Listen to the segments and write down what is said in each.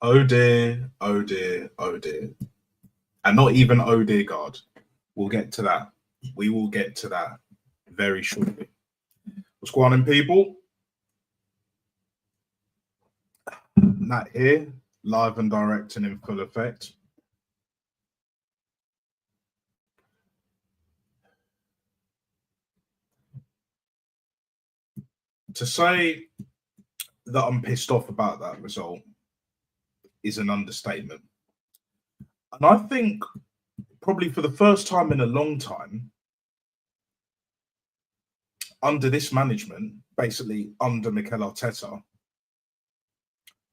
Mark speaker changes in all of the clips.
Speaker 1: Oh dear, oh dear, oh dear. And not even oh dear God. We'll get to that. We will get to that very shortly. What's going on, people? Nat here, live and direct and in full effect. To say that I'm pissed off about that result is an understatement. And I think probably for the first time in a long time, under this management, basically under Mikel Arteta,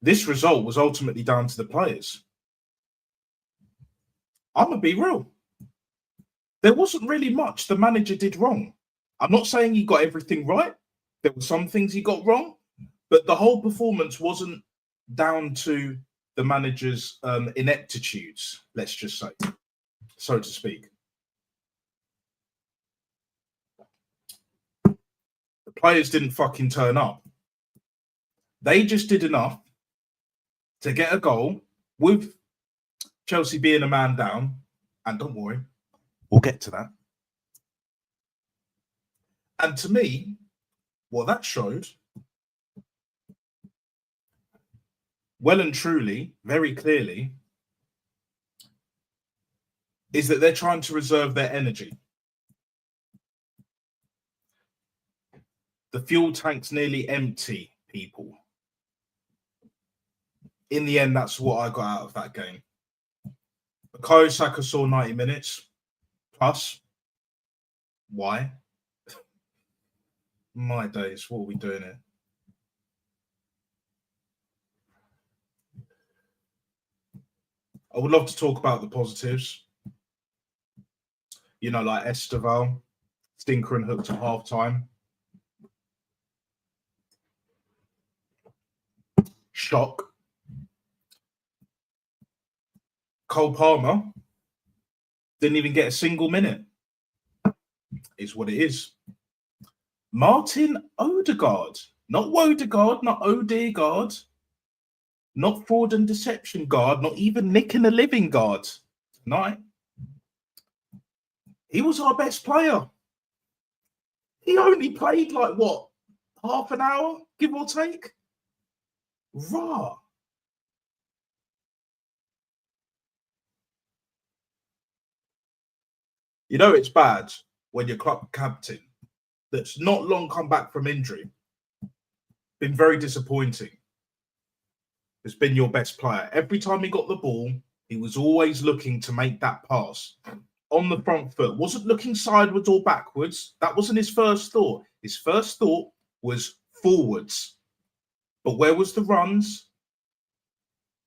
Speaker 1: this result was ultimately down to the players. I'm going to be real. There wasn't really much the manager did wrong. I'm not saying he got everything right. There were some things he got wrong, but the whole performance wasn't down to the manager's ineptitudes, let's just say, so to speak. The players didn't fucking turn up. They just did enough to get a goal with Chelsea being a man down. And don't worry, we'll get to that. And to me, what that showed, well and truly, very clearly, is that they're trying to reserve their energy. The fuel tank's nearly empty, people. In the end, that's what I got out of that game. Bukayo Saka saw 90 minutes plus. Why? My days, what are we doing here? I would love to talk about the positives. You know, like Esteval, stinker and hooked at halftime. Shock. Cole Palmer didn't even get a single minute. Is what it is. Martin Odegaard, not Wodegaard, not Odegaard, not fraud and deception guard, not even Nick and the living guard tonight. He was our best player. He only played like what, half an hour, give or take? Rah. You know it's bad when your club captain that's not long come back from injury, been very disappointing, has been your best player. Every time he got the ball, he was always looking to make that pass on the front foot. Wasn't looking sideways or backwards. That wasn't his first thought. His first thought was forwards. But where was the runs?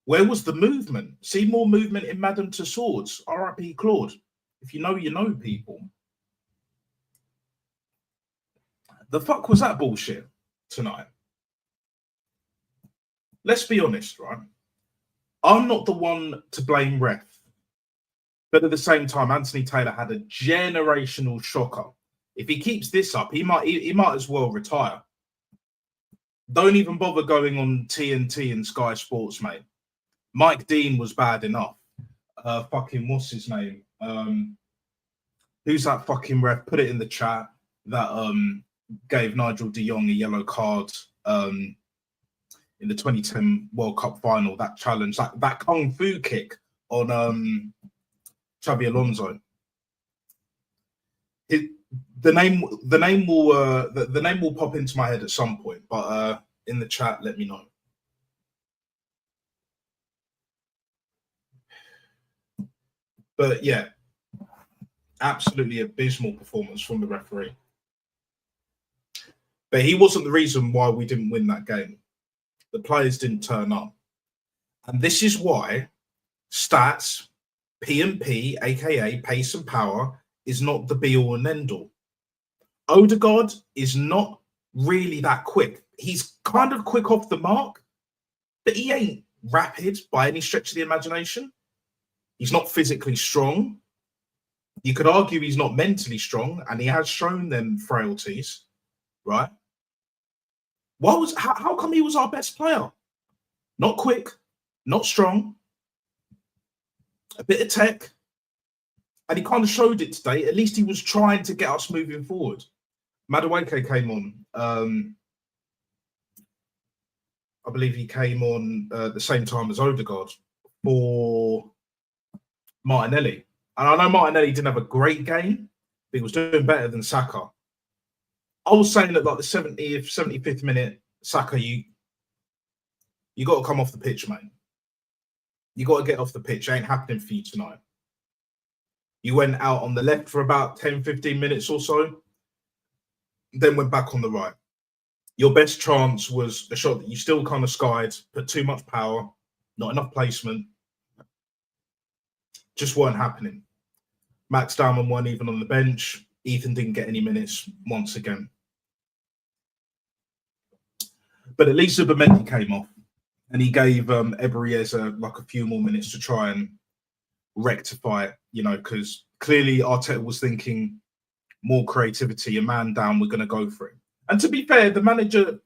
Speaker 1: Where was the movement? See more movement in Madame Tussauds. R.I.P. Claude. If you know, you know, people. The fuck was that bullshit tonight? Let's be honest, right? I'm not the one to blame ref. But at the same time, Anthony Taylor had a generational shocker. If he keeps this up, he might as well retire. Don't even bother going on TNT and Sky Sports, mate. Mike Dean was bad enough. Fucking what's his name? Who's that fucking ref? Put it in the chat. That gave Nigel de Jong a yellow card in the 2010 World Cup final. That challenge, that kung fu kick on Xabi Alonso. The name will pop into my head at some point, but in the chat, let me know. But yeah, absolutely abysmal performance from the referee. But he wasn't the reason why we didn't win that game. The players didn't turn up. And this is why stats, P&P, aka pace and power, is not the be-all and end-all. Odegaard is not really that quick. He's kind of quick off the mark, but he ain't rapid by any stretch of the imagination. He's not physically strong. You could argue he's not mentally strong, and he has shown them frailties, right? How come he was our best player? Not quick, not strong, a bit of tech, and he kind of showed it today. At least he was trying to get us moving forward. Madueke came on. I believe he came on the same time as Odegaard for Martinelli. And I know Martinelli didn't have a great game, but he was doing better than Saka. I was saying that like the 70th, 75th minute, Saka, you got to come off the pitch, mate. You got to get off the pitch. It ain't happening for you tonight. You went out on the left for about 10, 15 minutes or so, then went back on the right. Your best chance was a shot that you still kind of skied, but too much power, not enough placement. Just weren't happening. Max Dowman weren't even on the bench. Ethan didn't get any minutes once again. But at least Zubimendi came off, and he gave Eberezer like a few more minutes to try and rectify it, you know, because clearly Arteta was thinking more creativity, a man down, we're going to go for it. And to be fair, the manager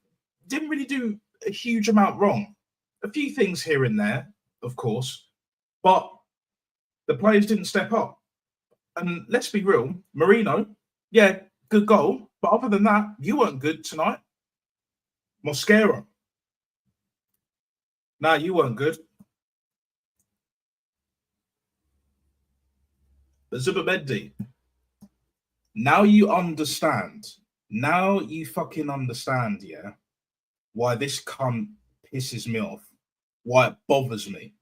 Speaker 1: didn't really do a huge amount wrong. A few things here and there, of course, but the players didn't step up. And let's be real, Marino, yeah, good goal. But other than that, you weren't good tonight. Mosquera. No, you weren't good. But Zubimendi, now you understand. Now you fucking understand, yeah, why this cunt pisses me off, why it bothers me.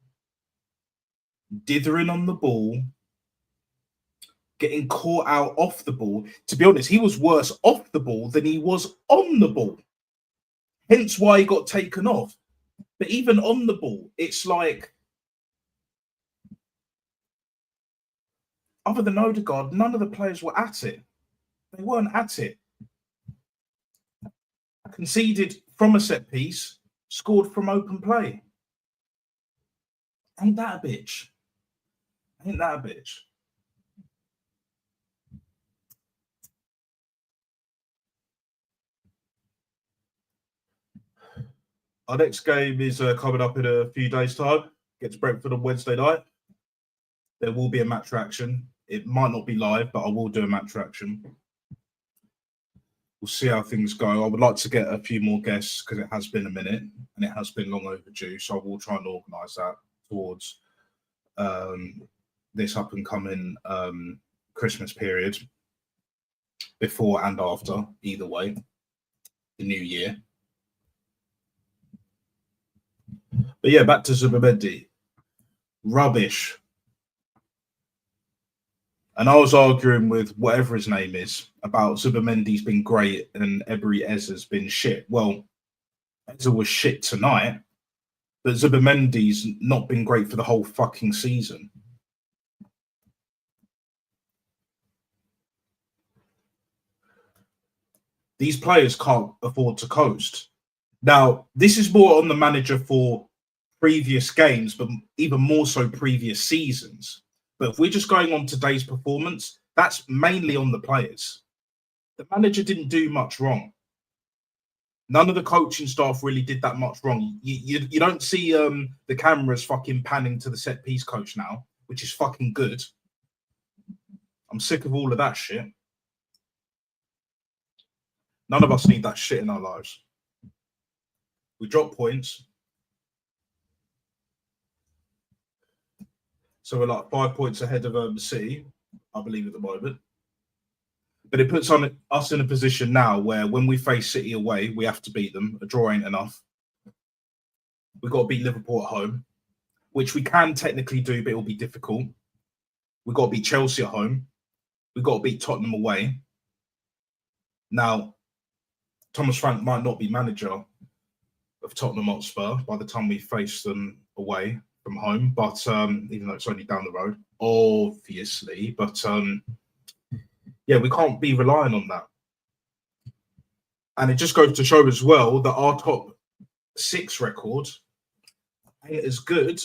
Speaker 1: Dithering on the ball, getting caught out off the ball. To be honest, he was worse off the ball than he was on the ball. Hence why he got taken off. But even on the ball, it's like, other than Odegaard, none of the players were at it. They weren't at it. Conceded from a set piece, scored from open play. Ain't that a bitch? Ain't that a bitch? Our next game is coming up in a few days' time. Against Brentford on Wednesday night. There will be a match reaction. It might not be live, but I will do a match reaction. We'll see how things go. I would like to get a few more guests because it has been a minute and it has been long overdue. So I will try and organise that towards this up and coming Christmas period, before and after, either way, the new year. But yeah, back to Zubimendi. Rubbish. And I was arguing with whatever his name is about Zubimendi's been great and Eberezer's been shit. Well, Ezer was shit tonight, but Zubimendi's not been great for the whole fucking season. These players can't afford to coast. Now, this is more on the manager for previous games, but even more so previous seasons. But if we're just going on today's performance, that's mainly on the players. The manager didn't do much wrong. None of the coaching staff really did that much wrong. You don't see the cameras fucking panning to the set piece coach now, which is fucking good. I'm sick of all of that shit. None of us need that shit in our lives. We drop points. So we're like 5 points ahead of City, I believe, at the moment. But it puts us in a position now where when we face City away, we have to beat them. A draw ain't enough. We've got to beat Liverpool at home, which we can technically do, but it'll be difficult. We've got to beat Chelsea at home. We've got to beat Tottenham away. Now, Thomas Frank might not be manager of Tottenham Hotspur by the time we face them away from home, but even though it's only down the road, obviously. But yeah, we can't be relying on that. And it just goes to show as well that our top 6 record ain't as good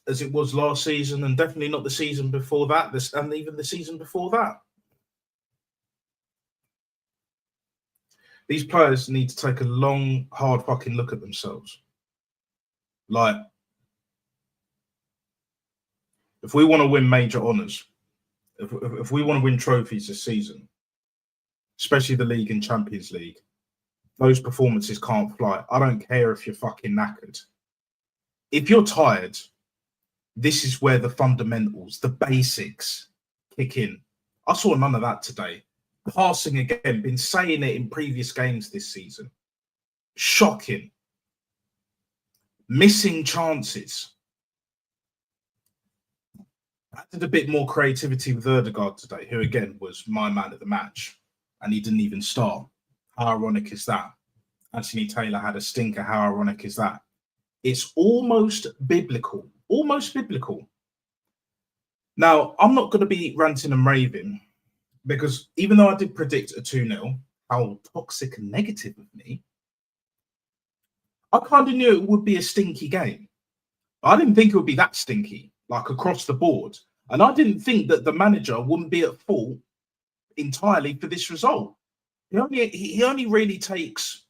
Speaker 1: as it was last season, and definitely not the season before that, and even the season before that. These players need to take a long, hard fucking look at themselves. Like, If we want to win major honours, if we want to win trophies this season, especially the league and Champions League, those performances can't fly. I don't care if you're fucking knackered. If you're tired, this is where the fundamentals, the basics kick in. I saw none of that today. Passing again, been saying it in previous games this season. Shocking. Missing chances. I did a bit more creativity with Erdegaard today, who again was my man of the match, and he didn't even start. How ironic is that? Anthony Taylor had a stinker. How ironic is that? It's almost biblical. Almost biblical. Now, I'm not going to be ranting and raving because even though I did predict a 2-0, how toxic and negative of me, I kind of knew it would be a stinky game. I didn't think it would be that stinky, like across the board. And I didn't think that the manager wouldn't be at fault entirely for this result. He only really takes...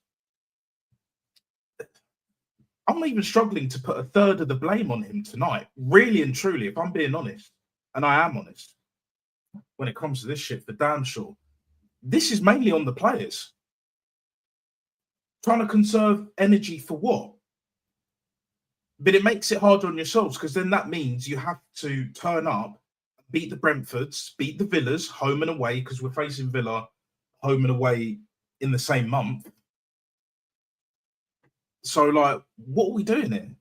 Speaker 1: I'm even struggling to put a third of the blame on him tonight, really and truly, if I'm being honest. And I am honest. When it comes to this shit, for damn sure. This is mainly on the players. Trying to conserve energy for what? But it makes it harder on yourselves because then that means you have to turn up, beat the Brentfords, beat the Villas, home and away, because we're facing Villa home and away in the same month. So, like, what are we doing here?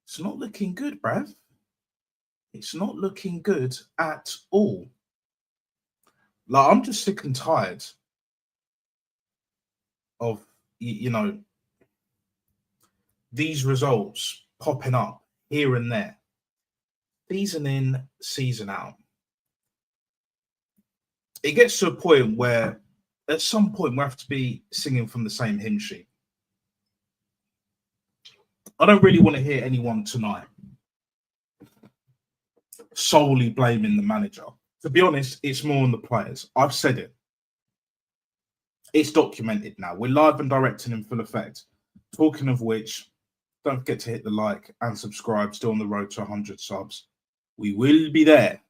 Speaker 1: It's not looking good, bruv. It's not looking good at all. Like, I'm just sick and tired of, you know, these results popping up here and there. Season in, season out. It gets to a point where at some point we have to be singing from the same hymn sheet. I don't really want to hear anyone tonight solely blaming the manager. To be honest, it's more on the players. I've said it. It's documented now. We're live and direct and in full effect. Talking of which, don't forget to hit the like and subscribe. Still on the road to 100 subs. We will be there.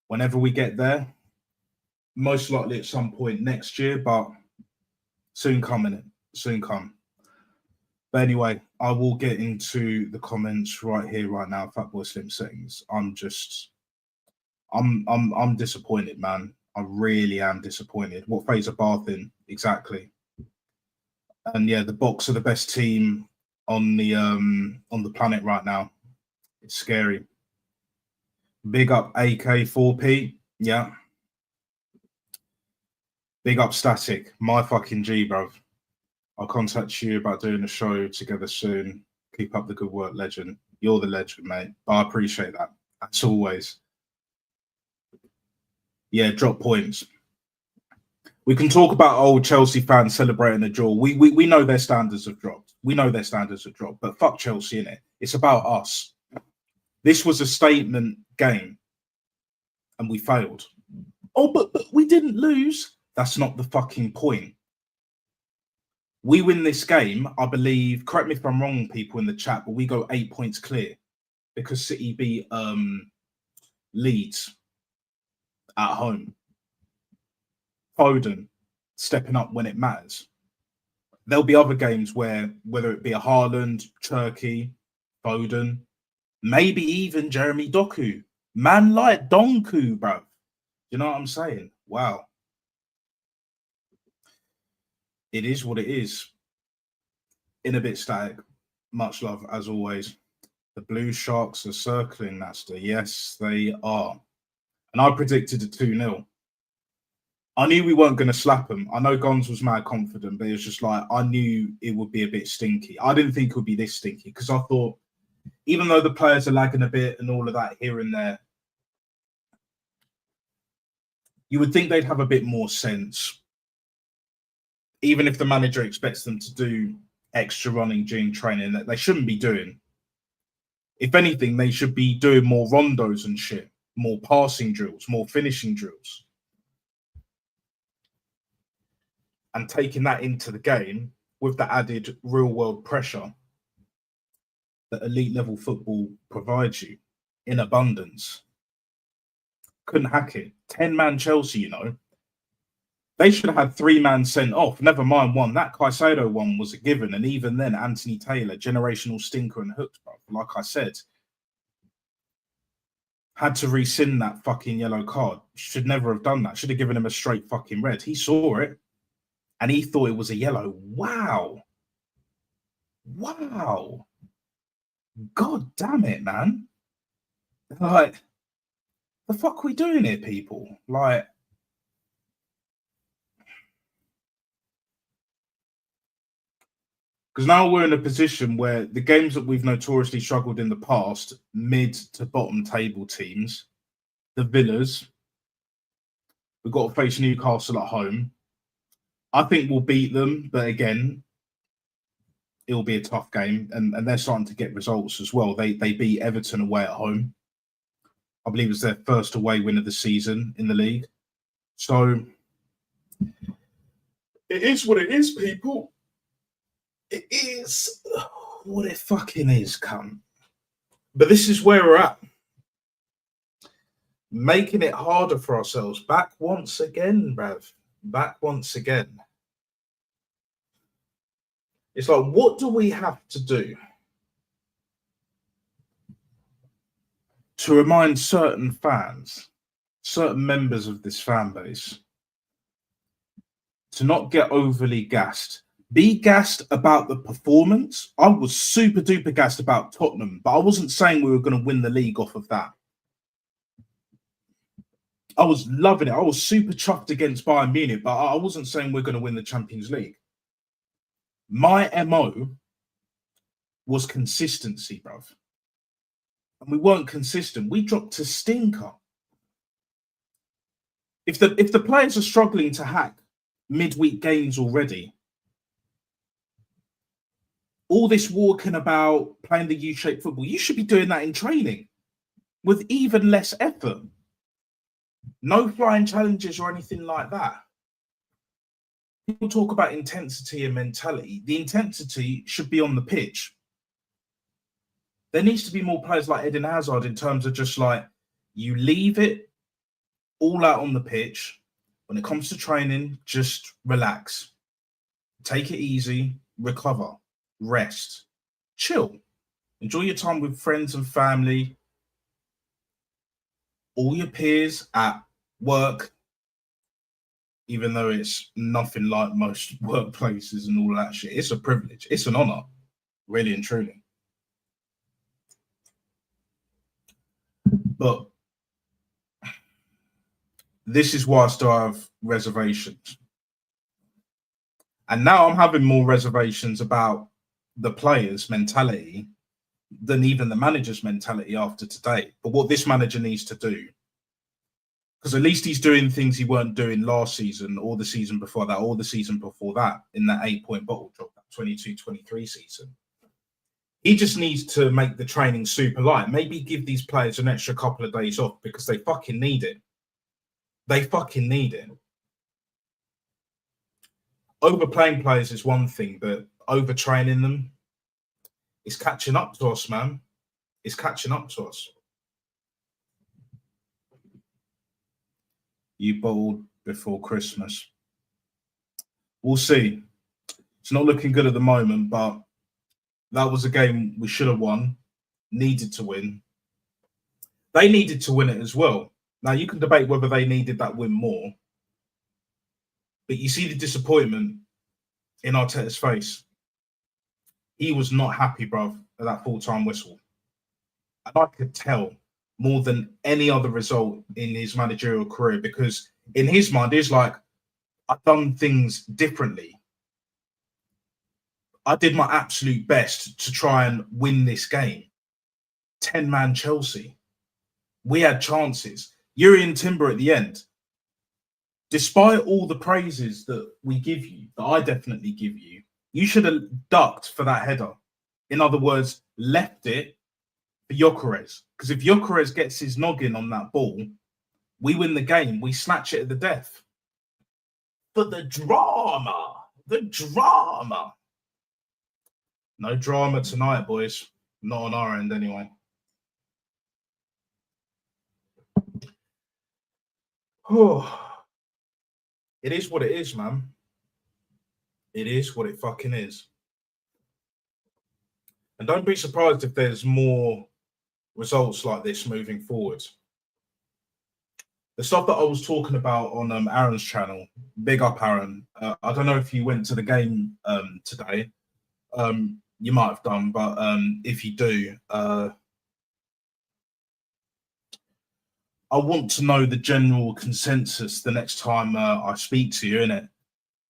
Speaker 1: Whenever we get there, most likely at some point next year, but soon coming. Soon come. But anyway, I will get into the comments right here, right now. Fatboy Slim Settings. I'm disappointed, man. I really am disappointed. What phase of Bath in exactly? And yeah, the Box are the best team on the planet right now. It's scary. Big up AK4P. Yeah. Big up Static. My fucking G, bruv. I'll contact you about doing a show together soon. Keep up the good work, legend. You're the legend, mate. But I appreciate that. As always. Yeah, drop points. We can talk about old Chelsea fans celebrating a draw. We know their standards have dropped. We know their standards have dropped. But fuck Chelsea, innit? It's about us. This was a statement game. And we failed. Oh, but we didn't lose. That's not the fucking point. We win this game, I believe, correct me if I'm wrong, people in the chat, but we go 8 points clear because City beat Leeds at home. Foden stepping up when it matters. There'll be other games where, whether it be a Haaland, Turkey, Foden, maybe even Jeremy Doku. Man like Donku, bro. You know what I'm saying? Wow. It is what it is. In a bit static. Much love, as always. The Blue Sharks are circling, Nasta. Yes, they are. And I predicted a 2-0. I knew we weren't going to slap them. I know Gons was mad confident, but it was just like, I knew it would be a bit stinky. I didn't think it would be this stinky because I thought, even though the players are lagging a bit and all of that here and there, you would think they'd have a bit more sense. Even if the manager expects them to do extra running during training that they shouldn't be doing. If anything, they should be doing more rondos and shit, more passing drills, more finishing drills. And taking that into the game with the added real-world pressure that elite level football provides you. in abundance. Couldn't hack it. 10-man Chelsea, you know. They should have had 3-man sent off. Never mind one. That Caicedo one was a given. And even then, Anthony Taylor, generational stinker and hooked, bro. Like I said, had to rescind that fucking yellow card. Should never have done that. Should have given him a straight fucking red. He saw it and he thought it was a yellow. Wow. Wow. God damn it, man. Like, the fuck are we doing here, people? Like, because now we're in a position where the games that we've notoriously struggled in the past, mid to bottom table teams, the Villas, we've got to face Newcastle at home. I think we'll beat them, but again, it'll be a tough game, and they're starting to get results as well. They beat Everton away at home. I believe it's their first away win of the season in the league. So it is what it is, people. It is what it fucking is, cunt. But this is where we're at. Making it harder for ourselves. Back once again, bruv. Back once again. It's like, what do we have to do to remind certain fans, certain members of this fan base, to not get overly gassed? Be gassed about the performance. I was super duper gassed about Tottenham, but I wasn't saying we were going to win the league off of that. I was loving it. I was super chuffed against Bayern Munich, but I wasn't saying we're going to win the Champions League. My MO was consistency, bruv. And we weren't consistent. We dropped to stinker. If the players are struggling to hack midweek games already, all this walking about playing the U-shaped football, you should be doing that in training with even less effort. No flying challenges or anything like that. People talk about intensity and mentality. The intensity should be on the pitch. There needs to be more players like Eden Hazard in terms of just like, you leave it all out on the pitch. When it comes to training, just relax. Take it easy, recover, rest, chill. Enjoy your time with friends and family, all your peers at work, even though it's nothing like most workplaces and all that shit. It's a privilege. It's an honor, really and truly. But this is why I still have reservations. And now I'm having more reservations about the players' mentality than even the manager's mentality after today. But what this manager needs to do, because at least he's doing things he weren't doing last season or the season before that or the season before that in that 8-point bottle drop, that 22-23 season. He just needs to make the training super light. Maybe give these players an extra couple of days off because they fucking need it. They fucking need it. Overplaying players is one thing, but overtraining them is catching up to us, man. It's catching up to us. You bottled before Christmas. We'll see. It's not looking good at the moment, but that was a game we should have won, needed to win. They needed to win it as well. Now, you can debate whether they needed that win more, but you see the disappointment in Arteta's face. He was not happy, bruv, at that full-time whistle. And I could tell more than any other result in his managerial career, because in his mind, it's like, I've done things differently. I did my absolute best to try and win this game. 10-man Chelsea. We had chances. Yuri Timber at the end. Despite all the praises that we give you, that I definitely give you, you should have ducked for that header. In other words, left it for Gyökeres. Because if Gyökeres gets his noggin on that ball, we win the game. We snatch it at the death. But the drama. No drama tonight, boys. Not on our end, anyway. Oh, it is what it is, man. It is what it fucking is. And don't be surprised if there's more results like this moving forward. The stuff that I was talking about on Aaron's channel, big up Aaron. I don't know if you went to the game today. You might have done, but if you do, I want to know the general consensus the next time I speak to you, innit?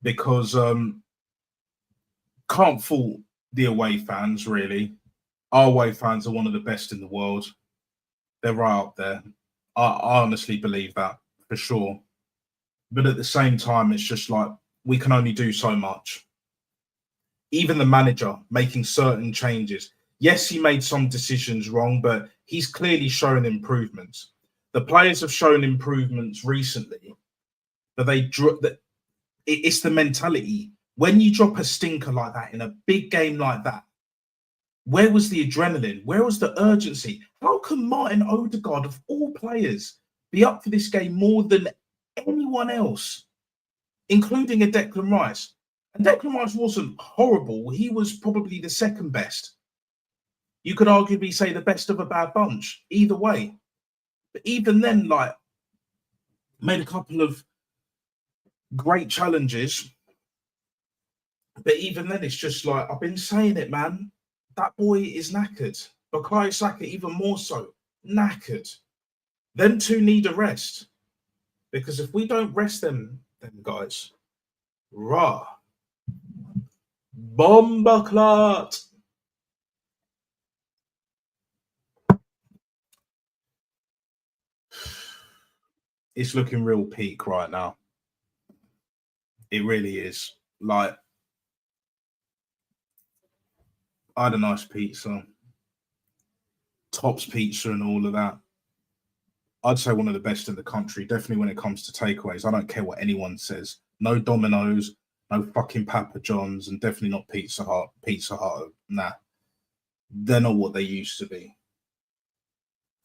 Speaker 1: Because can't fault the away fans, really. Our away fans are one of the best in the world. They're right up there. I honestly believe that for sure. But at the same time, it's just like we can only do so much. Even the manager making certain changes. Yes, he made some decisions wrong, but he's clearly shown improvements. The players have shown improvements recently, but it's the mentality. When you drop a stinker like that in a big game like that, where was the adrenaline? Where was the urgency? How can Martin Odegaard, of all players, be up for this game more than anyone else, including a Declan Rice? And Declan Rice wasn't horrible. He was probably the second best. You could arguably say the best of a bad bunch, either way. But even then, like, made a couple of great challenges. But even then, it's just like, I've been saying it, man. That boy is knackered. Bukayo Saka even more so. Knackered. Them two need a rest. Because if we don't rest them guys, rah. Bomba clot. It's looking real peak right now. It really is. Like, I had a nice pizza. Tops pizza and all of that. I'd say one of the best in the country, definitely when it comes to takeaways. I don't care what anyone says. No Domino's, no fucking Papa John's, and definitely not Pizza Hut. Pizza Hut, nah. They're not what they used to be.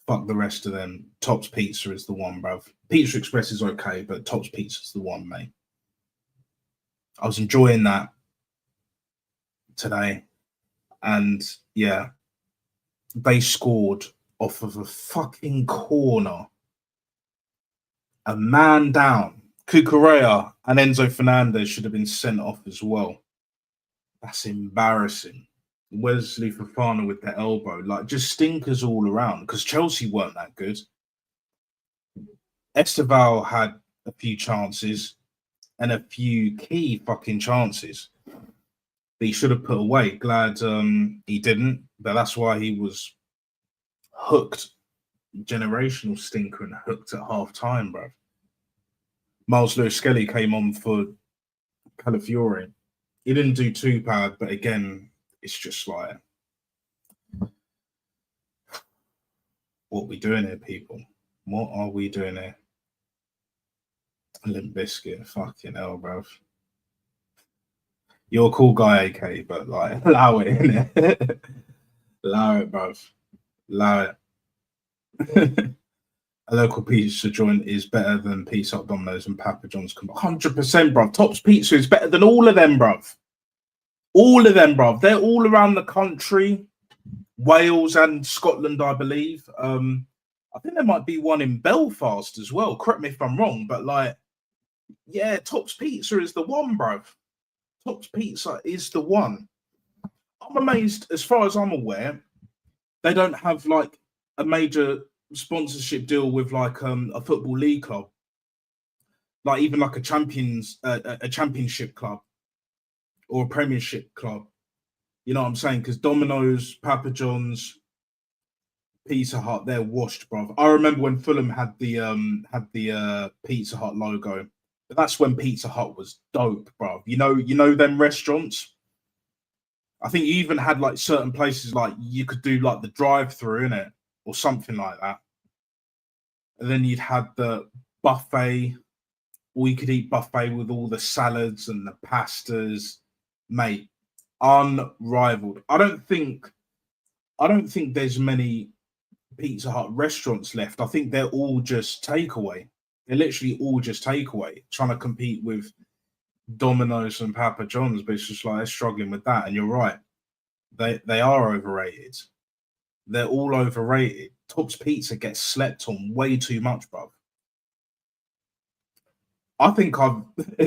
Speaker 1: Fuck the rest of them. Tops Pizza is the one, bruv. Pizza Express is okay, but Tops Pizza is the one, mate. I was enjoying that today. And yeah, they scored off of a fucking corner. A man down. Cucurella and Enzo Fernandez should have been sent off as well. That's embarrassing. Wesley Fofana with the elbow. Like, just stinkers all around because Chelsea weren't that good. Esteval had a few chances and a few key fucking chances that he should have put away. Glad he didn't, but that's why he was hooked. Generational stinker and hooked at half time, bro. Miles Lewis-Skelly came on for Calafiore. He didn't do too bad, but again, it's just like, what are we doing here, people? What are we doing here? Limp Bizkit, fucking hell, bruv. You're a cool guy, AK, but like, allow it, innit? Allow it, bruv. Allow it. A local pizza joint is better than Pizza Hut, Domino's, and Papa John's. 100%, bruv. Tops Pizza is better than all of them, bruv. All of them, bruv. They're all around the country. Wales and Scotland, I believe. I think there might be one in Belfast as well. Correct me if I'm wrong, but like, yeah, Tops Pizza is the one, bruv. Tops Pizza is the one. I'm amazed, as far as I'm aware, they don't have like a major sponsorship deal with like a football league club, like even like a championship club or a premiership club. You know what I'm saying? Because Domino's, Papa John's, Pizza Hut, they're washed, bruv. I remember when Fulham had the Pizza Hut logo. But that's when Pizza Hut was dope, bruv. You know them restaurants. I think you even had like certain places like you could do like the drive-through in it or something like that. And then you'd had the buffet, or you could eat buffet with all the salads and the pastas, mate. Unrivaled. I don't think there's many Pizza Hut restaurants left. I think they're all just takeaway. They're literally all just takeaway, trying to compete with Domino's and Papa John's, but it's just like they're struggling with that. And you're right, they are overrated. They're all overrated. Tops Pizza gets slept on way too much, bro. I think I've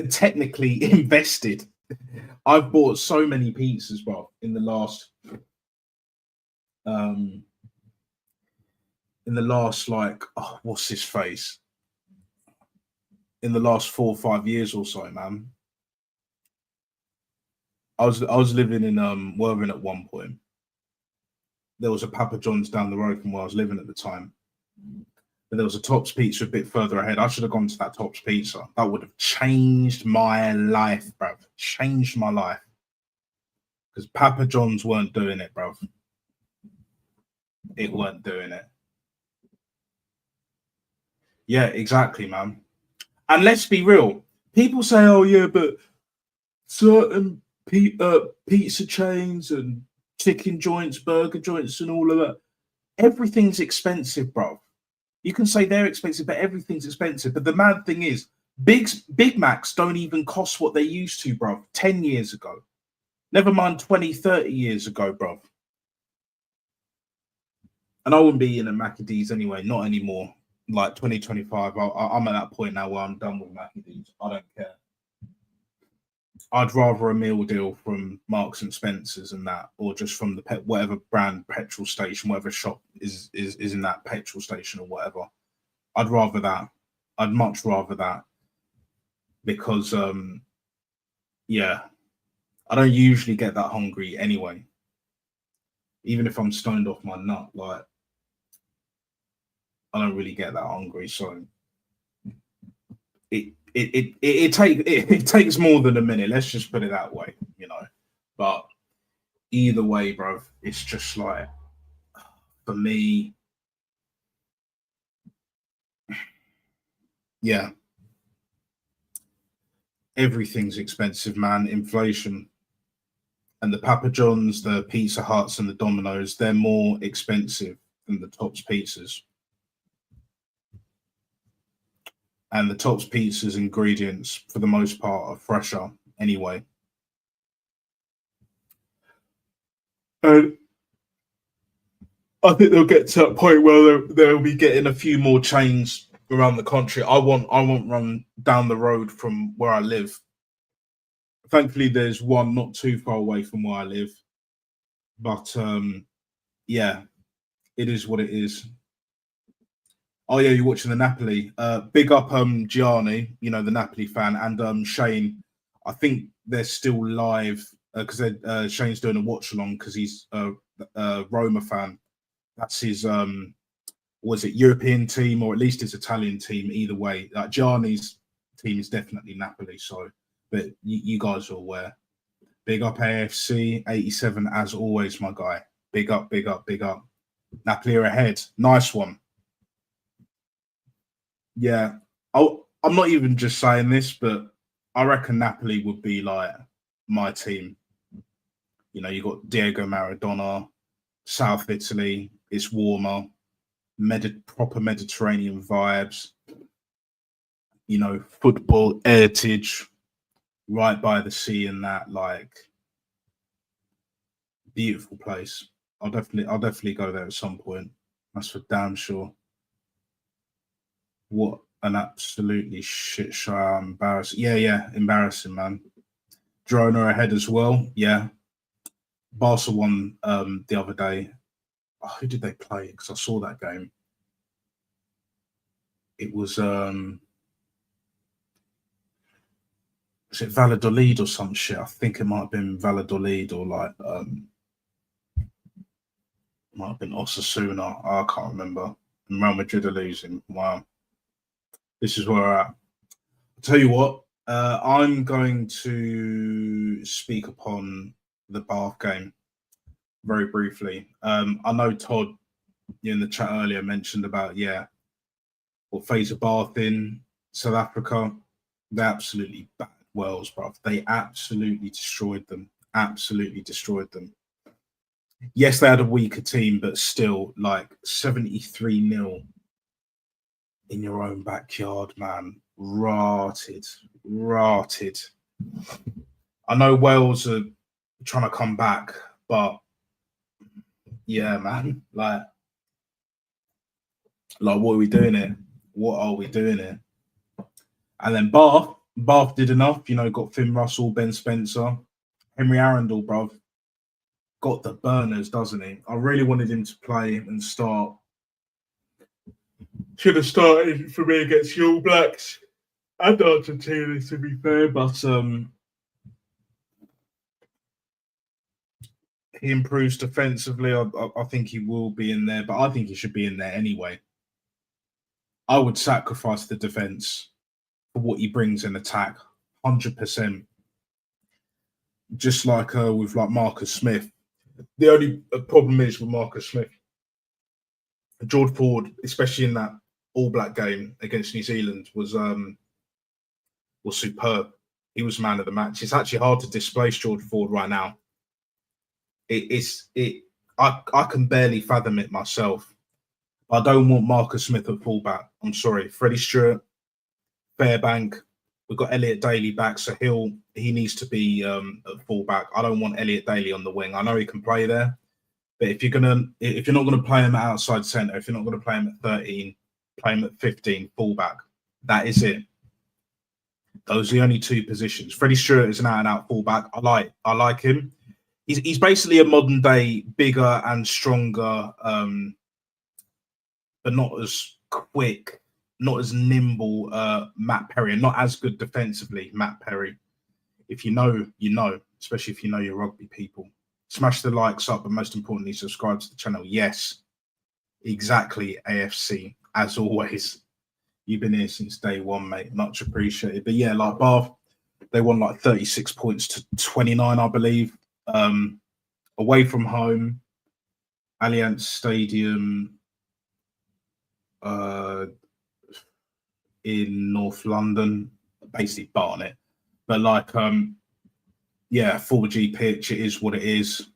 Speaker 1: technically invested. I've bought so many pizzas, bro, in the last like, oh, what's his face? In the last 4 or 5 years or so, man. I was living in Worthing at one point. There was a Papa John's down the road from where I was living at the time. But there was a Tops Pizza a bit further ahead. I should have gone to that Tops Pizza. That would have changed my life, bruv. Changed my life. Because Papa John's weren't doing it, bruv. It weren't doing it. Yeah, exactly, man. And let's be real. People say, oh, yeah, but certain pizza chains and chicken joints, burger joints, and all of that, everything's expensive, bro. You can say they're expensive, but everything's expensive. But the mad thing is, Big Macs don't even cost what they used to, bro, 10 years ago. Never mind 20, 30 years ago, bro. And I wouldn't be in a Mackie D's anyway, not anymore. Like 2025, I'm at that point now where I'm done with Mackie D's. I don't care. I'd rather a meal deal from Marks and Spencers and that, or just from the whatever brand petrol station, whatever shop is in that petrol station or whatever. I'd rather that. I'd much rather that, because yeah, I don't usually get that hungry anyway. Even if I'm stoned off my nut, like I don't really get that hungry. So it takes more than a minute. Let's just put it that way, you know. But either way, bro, it's just like, for me, yeah, everything's expensive, man. Inflation. And the Papa John's, the Pizza Huts, and the Domino's, they're more expensive than the Tops Pizzas. And the Tops Pizza's ingredients, for the most part, are fresher anyway. And I think they'll get to that point where they'll be getting a few more chains around the country. I want run down the road from where I live. Thankfully, there's one not too far away from where I live. But yeah, it is what it is. Oh yeah, you're watching the Napoli. Big up Gianni, you know, the Napoli fan, and Shane. I think they're still live because Shane's doing a watch along because he's a Roma fan. That's his was it European team, or at least his Italian team? Either way, Gianni's team is definitely Napoli. So, but you guys are aware. Big up AFC 87 as always, my guy. Big up, big up, big up. Napoli are ahead. Nice one. Yeah, I'm not even just saying this, but I reckon Napoli would be like my team. You know, you got Diego Maradona, South Italy. It's warmer, proper Mediterranean vibes. You know, football heritage, right by the sea, and that, like, beautiful place. I'll definitely go there at some point. That's for damn sure. What an absolutely shit show. Embarrassing. Yeah, embarrassing, man. Girona ahead as well. Yeah. Barca won the other day. Oh, who did they play? Because I saw that game. It was is it Valladolid or some shit? I think it might have been Valladolid, or like might have been Osasuna. I can't remember. And Real Madrid are losing. Wow. This is where we're at. I'll tell you what, I'm going to speak upon the Bath game very briefly. I know Todd, in the chat earlier, mentioned about, what phase of Bath in South Africa. They absolutely battered Wales, bruv. They absolutely destroyed them. Absolutely destroyed them. Yes, they had a weaker team, but still, like 73-0 in your own backyard, man. Rotted. I know Wales are trying to come back, but yeah, man, like what are we doing here? What are we doing here? And then Bath did enough, got Finn Russell, Ben Spencer, Henry Arundel, bruv. Got the burners, doesn't he? I really wanted him to play and start. Should have started for me against the All Blacks and Argentina, to be fair, but he improves defensively. I think he will be in there, but I think he should be in there anyway. I would sacrifice the defense for what he brings in attack, 100%. Just like with Marcus Smith. The only problem is with Marcus Smith, George Ford, especially in that All Black game against New Zealand, was superb. He was man of the match. It's actually hard to displace George Ford right now. I can barely fathom it myself. I don't want Marcus Smith at fullback. I'm sorry. Freddie Stewart, Fairbank. We've got Elliot Daly back, so he needs to be at fullback. I don't want Elliot Daly on the wing. I know he can play there, but if you're not gonna play him at outside centre, if you're not gonna play him at 13, play him at 15, fullback. That is it. Those are the only two positions. Freddie Stewart is an out-and-out fullback. I like him. He's basically a modern day, bigger and stronger, but not as quick, not as nimble Matt Perry, and not as good defensively, Matt Perry. If you know, you know, especially if you know your rugby people. Smash the likes up, but most importantly, subscribe to the channel. Yes, exactly, AFC, as always. You've been here since day one, mate. Much appreciated. But yeah, Bath, they won 36 points to 29, I believe. Away from home, Allianz Stadium, in North London, basically Barnet. But 4G pitch, it is what it is.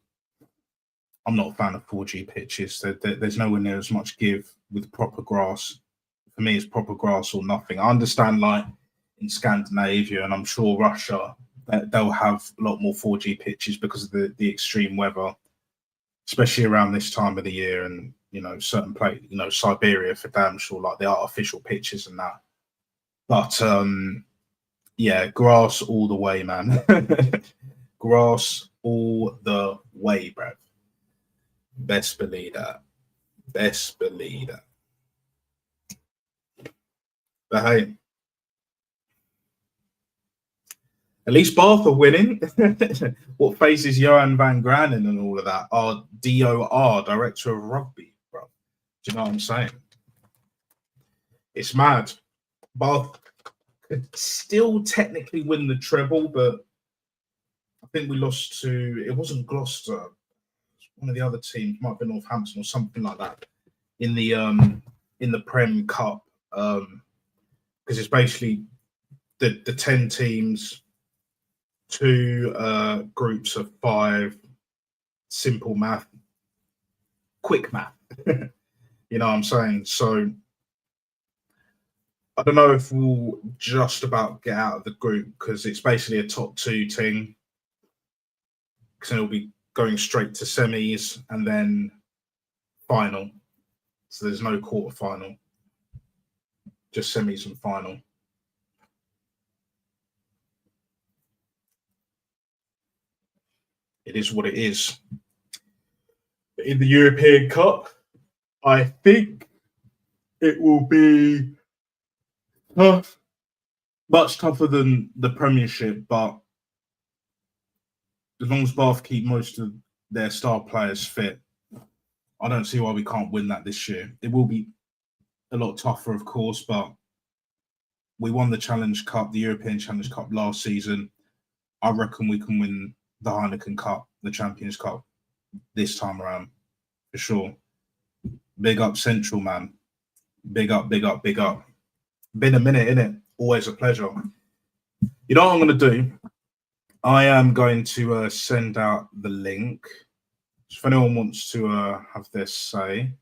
Speaker 1: I'm not a fan of 4G pitches. There's nowhere near as much give with proper grass. For me, it's proper grass or nothing. I understand in Scandinavia, and I'm sure Russia, they'll have a lot more 4G pitches because of the extreme weather, especially around this time of the year. And certain places, Siberia for damn sure, the artificial pitches and that. But yeah, grass all the way, man. Grass all the way, bruv. Best believe that. Best believe that. But hey, at least Bath are winning. What faces Johan van Granen and all of that are DOR, Director of Rugby, bro. Do you know what I'm saying? It's mad. Bath could still technically win the treble, but I think we lost to, it wasn't Gloucester, one of the other teams, might have been Northampton or something like that, in the Prem Cup, because it's basically the 10 teams, 2 groups of 5, simple math, quick math. You know what I'm saying? So I don't know if we'll just about get out of the group, because it's basically a top 2 team, because it'll be going straight to semis and then final. So there's no quarterfinal, just semis and final. It is what it is. In the European Cup, I think it will be tough, much tougher than the Premiership, but as long as Bath keep most of their star players fit, I don't see why we can't win that this year. It will be a lot tougher, of course, but we won the Challenge Cup, the European Challenge Cup last season. I reckon we can win the Heineken Cup, the Champions Cup, this time around, for sure. Big up Central, man. Big up, big up, big up. Been a minute, innit? Always a pleasure. You know what I'm going to do? I am going to send out the link. If anyone wants to have their say.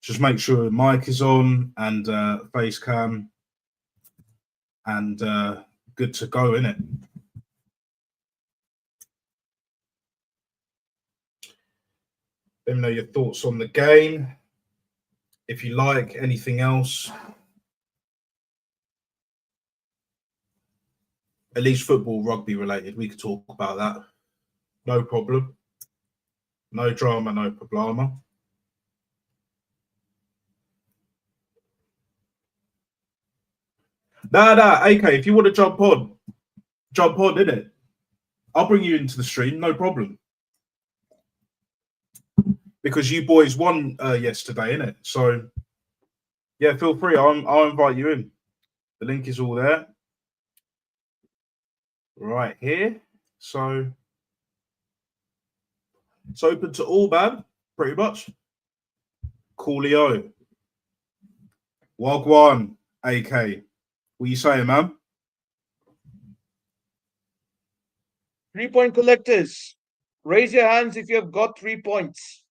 Speaker 1: Just make sure mic is on and face cam and good to go, innit? Let me know your thoughts on the game. If you like anything else, at least football, rugby related, we could talk about that. No problem. No drama, no problema. Nah, AK, if you want to jump on, innit? I'll bring you into the stream, no problem. Because you boys won yesterday, innit? So, yeah, feel free. I'll invite you in. The link is all there. Right here. So, it's open to all, man, pretty much. Coolio. Wagwan, AK. What you saying, man?
Speaker 2: 3-point collectors, raise your hands if you have got 3 points.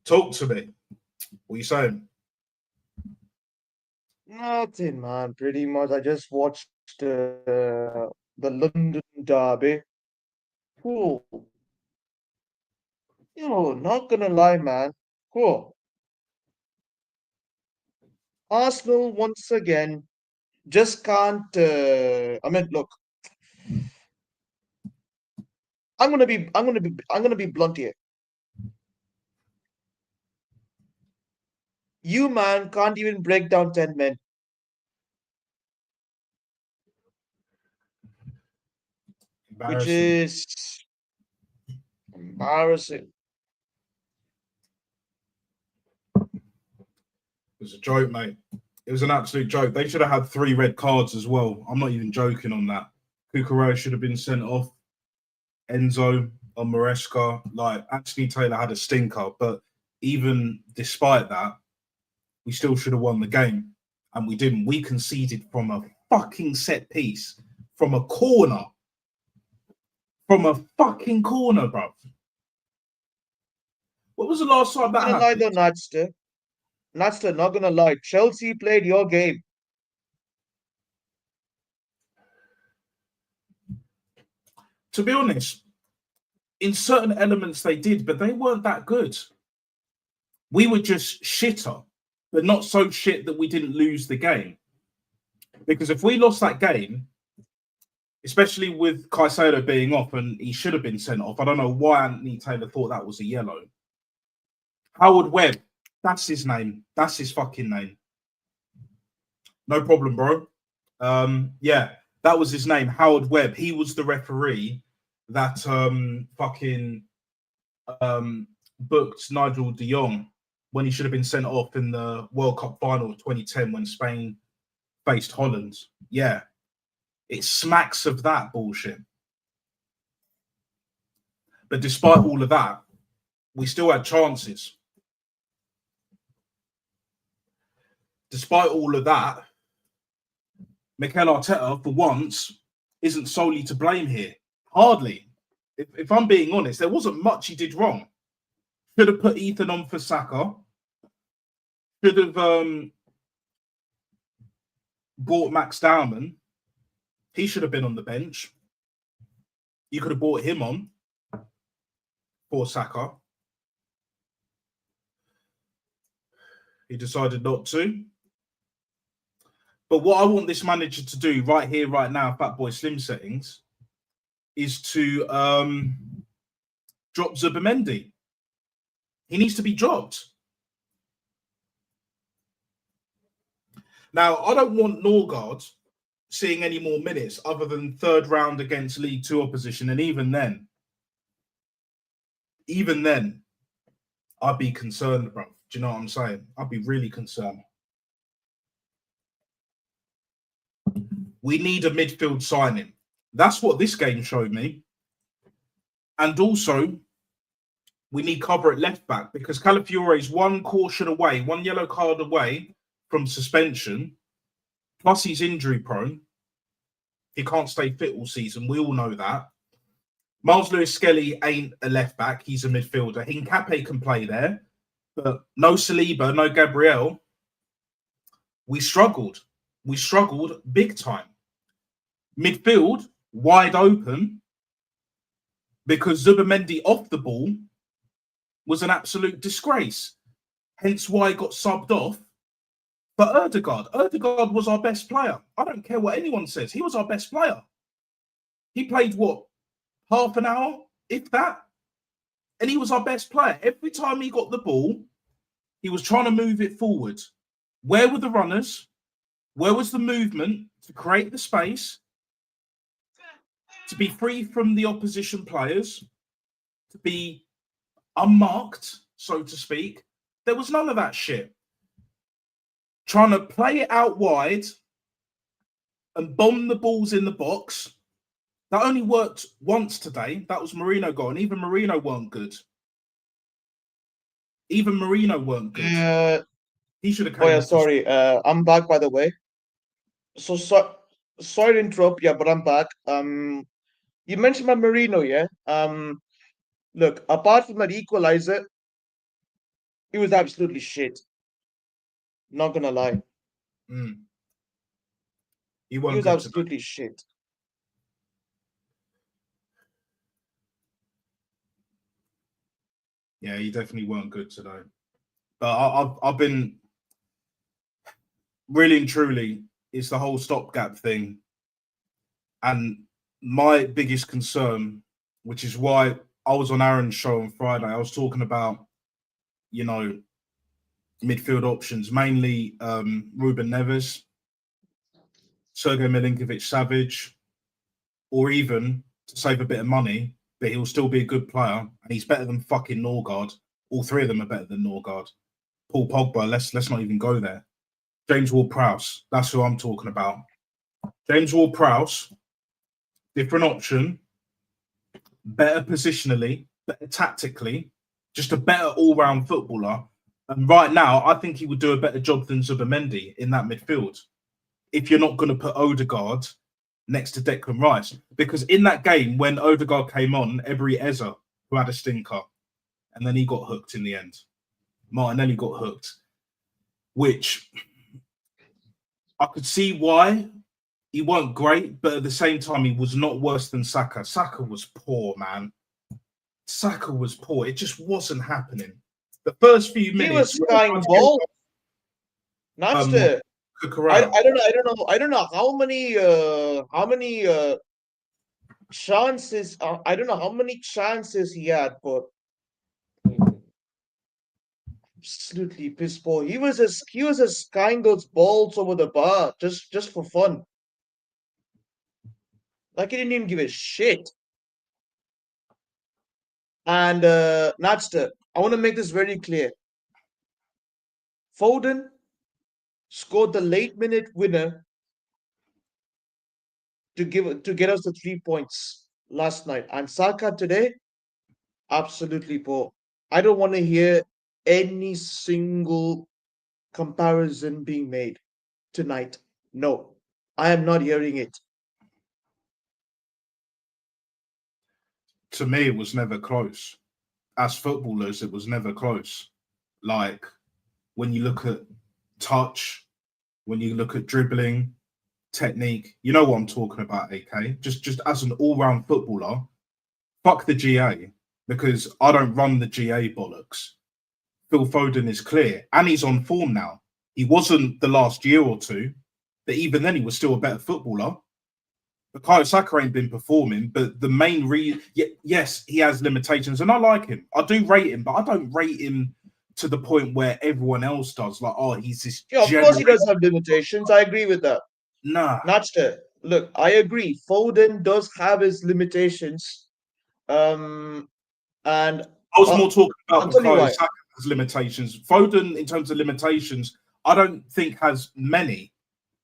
Speaker 1: Talk to me. What you saying?
Speaker 2: Nothing, man. Pretty much. I just watched the London derby. Cool. Not gonna lie, man. Cool. Arsenal once again just can't. Look. I'm gonna be blunt here. You, man, can't even break down 10 men. Which is embarrassing.
Speaker 1: It was a joke, mate. It was an absolute joke. They should have had 3 red cards as well. I'm not even joking on that. Cucurella should have been sent off. Enzo on Maresca. Like, Anthony Taylor had a stinker. But even despite that, we still should have won the game. And we didn't. We conceded from a fucking set piece. From a corner. From a fucking corner, bro. What was the last time that happened?
Speaker 2: Not gonna lie though, Natster, not gonna lie. Chelsea played your game.
Speaker 1: To be honest, in certain elements they did, but they weren't that good. We were just shitter, but not so shit that we didn't lose the game. Because if we lost that game, especially with Caicedo being off and he should have been sent off, I don't know why Anthony Taylor thought that was a yellow. Howard Webb, that's his name. That's his fucking name. No problem, bro. Yeah, that was his name, Howard Webb. He was the referee that booked Nigel de Jong when he should have been sent off in the World Cup final of 2010 when Spain faced Holland. Yeah, it smacks of that bullshit. But despite all of that, we still had chances. Despite all of that, Mikel Arteta, for once, isn't solely to blame here. Hardly. If I'm being honest, there wasn't much he did wrong. Should have put Ethan on for Saka. Should have bought Max Dowman. He should have been on the bench. You could have bought him on for Saka. He decided not to. But what I want this manager to do right here, right now, Fatboy Slim settings, is to drop Zubimendi. He needs to be dropped. Now, I don't want Norgard seeing any more minutes other than 3rd round against League 2 opposition. And even then, I'd be concerned, bro. Do you know what I'm saying? I'd be really concerned. We need a midfield signing. That's what this game showed me. And also, we need cover at left back because Calafiore is 1 caution away, 1 yellow card away from suspension. Plus, he's injury prone. He can't stay fit all season. We all know that. Miles Lewis-Skelly ain't a left back. He's a midfielder. Hincapié can play there, but no Saliba, no Gabriel. We struggled. We struggled big time. Midfield, wide open, because Zubimendi off the ball was an absolute disgrace. Hence why he got subbed off for Ødegaard. Ødegaard was our best player. I don't care what anyone says. He was our best player. He played, what, half an hour, if that? And he was our best player. Every time he got the ball, he was trying to move it forward. Where were the runners? Where was the movement to create the space, to be free from the opposition players, to be unmarked, so to speak? There was none of that shit. Trying to play it out wide and bomb the balls in the box. That only worked once today. That was Marino goal, and even Marino weren't good. Even Marino weren't good. He should have come.
Speaker 2: Oh yeah, sorry. I'm back, by the way. So sorry to interrupt, yeah, but I'm back. You mentioned about Marino, yeah. Look, apart from that equalizer, he was absolutely shit. Not gonna lie.
Speaker 1: He
Speaker 2: was absolutely shit.
Speaker 1: Yeah, he definitely weren't good today. But I've been really and truly, it's the whole stopgap thing. And my biggest concern, which is why I was on Aaron's show on Friday, I was talking about, you know, midfield options, mainly Ruben Neves, Sergej Milinkovic-Savic, or even to save a bit of money, but he'll still be a good player, and he's better than fucking Norgard. All three of them are better than Norgard. Paul Pogba, let's not even go there. James Ward-Prowse, that's who I'm talking about. James Ward-Prowse, different option, better positionally, better tactically, just a better all-round footballer. And right now, I think he would do a better job than Zubimendi in that midfield. If you're not going to put Ødegaard next to Declan Rice. Because in that game, when Ødegaard came on, Ebery Eze, who had a stinker, and then he got hooked in the end. Martinelli got hooked, which I could see why he weren't great, but at the same time, he was not worse than Saka. Saka was poor, man. Saka was poor. It just wasn't happening. The first few minutes,
Speaker 2: he was flying ball. Not I don't know how many chances. I don't know how many chances he had, but absolutely piss poor. He was just skying those balls over the bar just for fun. Like he didn't even give a shit. And Natster, I want to make this very clear. Foden scored the late minute winner to get us the 3 points last night. And Saka today, absolutely poor. I don't want to hear any single comparison being made tonight. No, I am not hearing it.
Speaker 1: To me, it was never close. As footballers, it was never close. Like, when you look at touch, when you look at dribbling, technique, you know what I'm talking about, AK. Just as an all-round footballer, fuck the GA, because I don't run the GA bollocks. Phil Foden is clear, and he's on form now. He wasn't the last year or two, but even then he was still a better footballer. Bukayo Saka ain't been performing, but the main reason, yes, he has limitations, and I like him. I do rate him, but I don't rate him to the point where everyone else does. Like, oh, he's this.
Speaker 2: Yeah, of course he does have limitations. I agree with that.
Speaker 1: Nah.
Speaker 2: Natster, look, I agree. Foden does have his limitations. And
Speaker 1: I was more talking about Bukayo Saka's limitations. Foden, in terms of limitations, I don't think has many,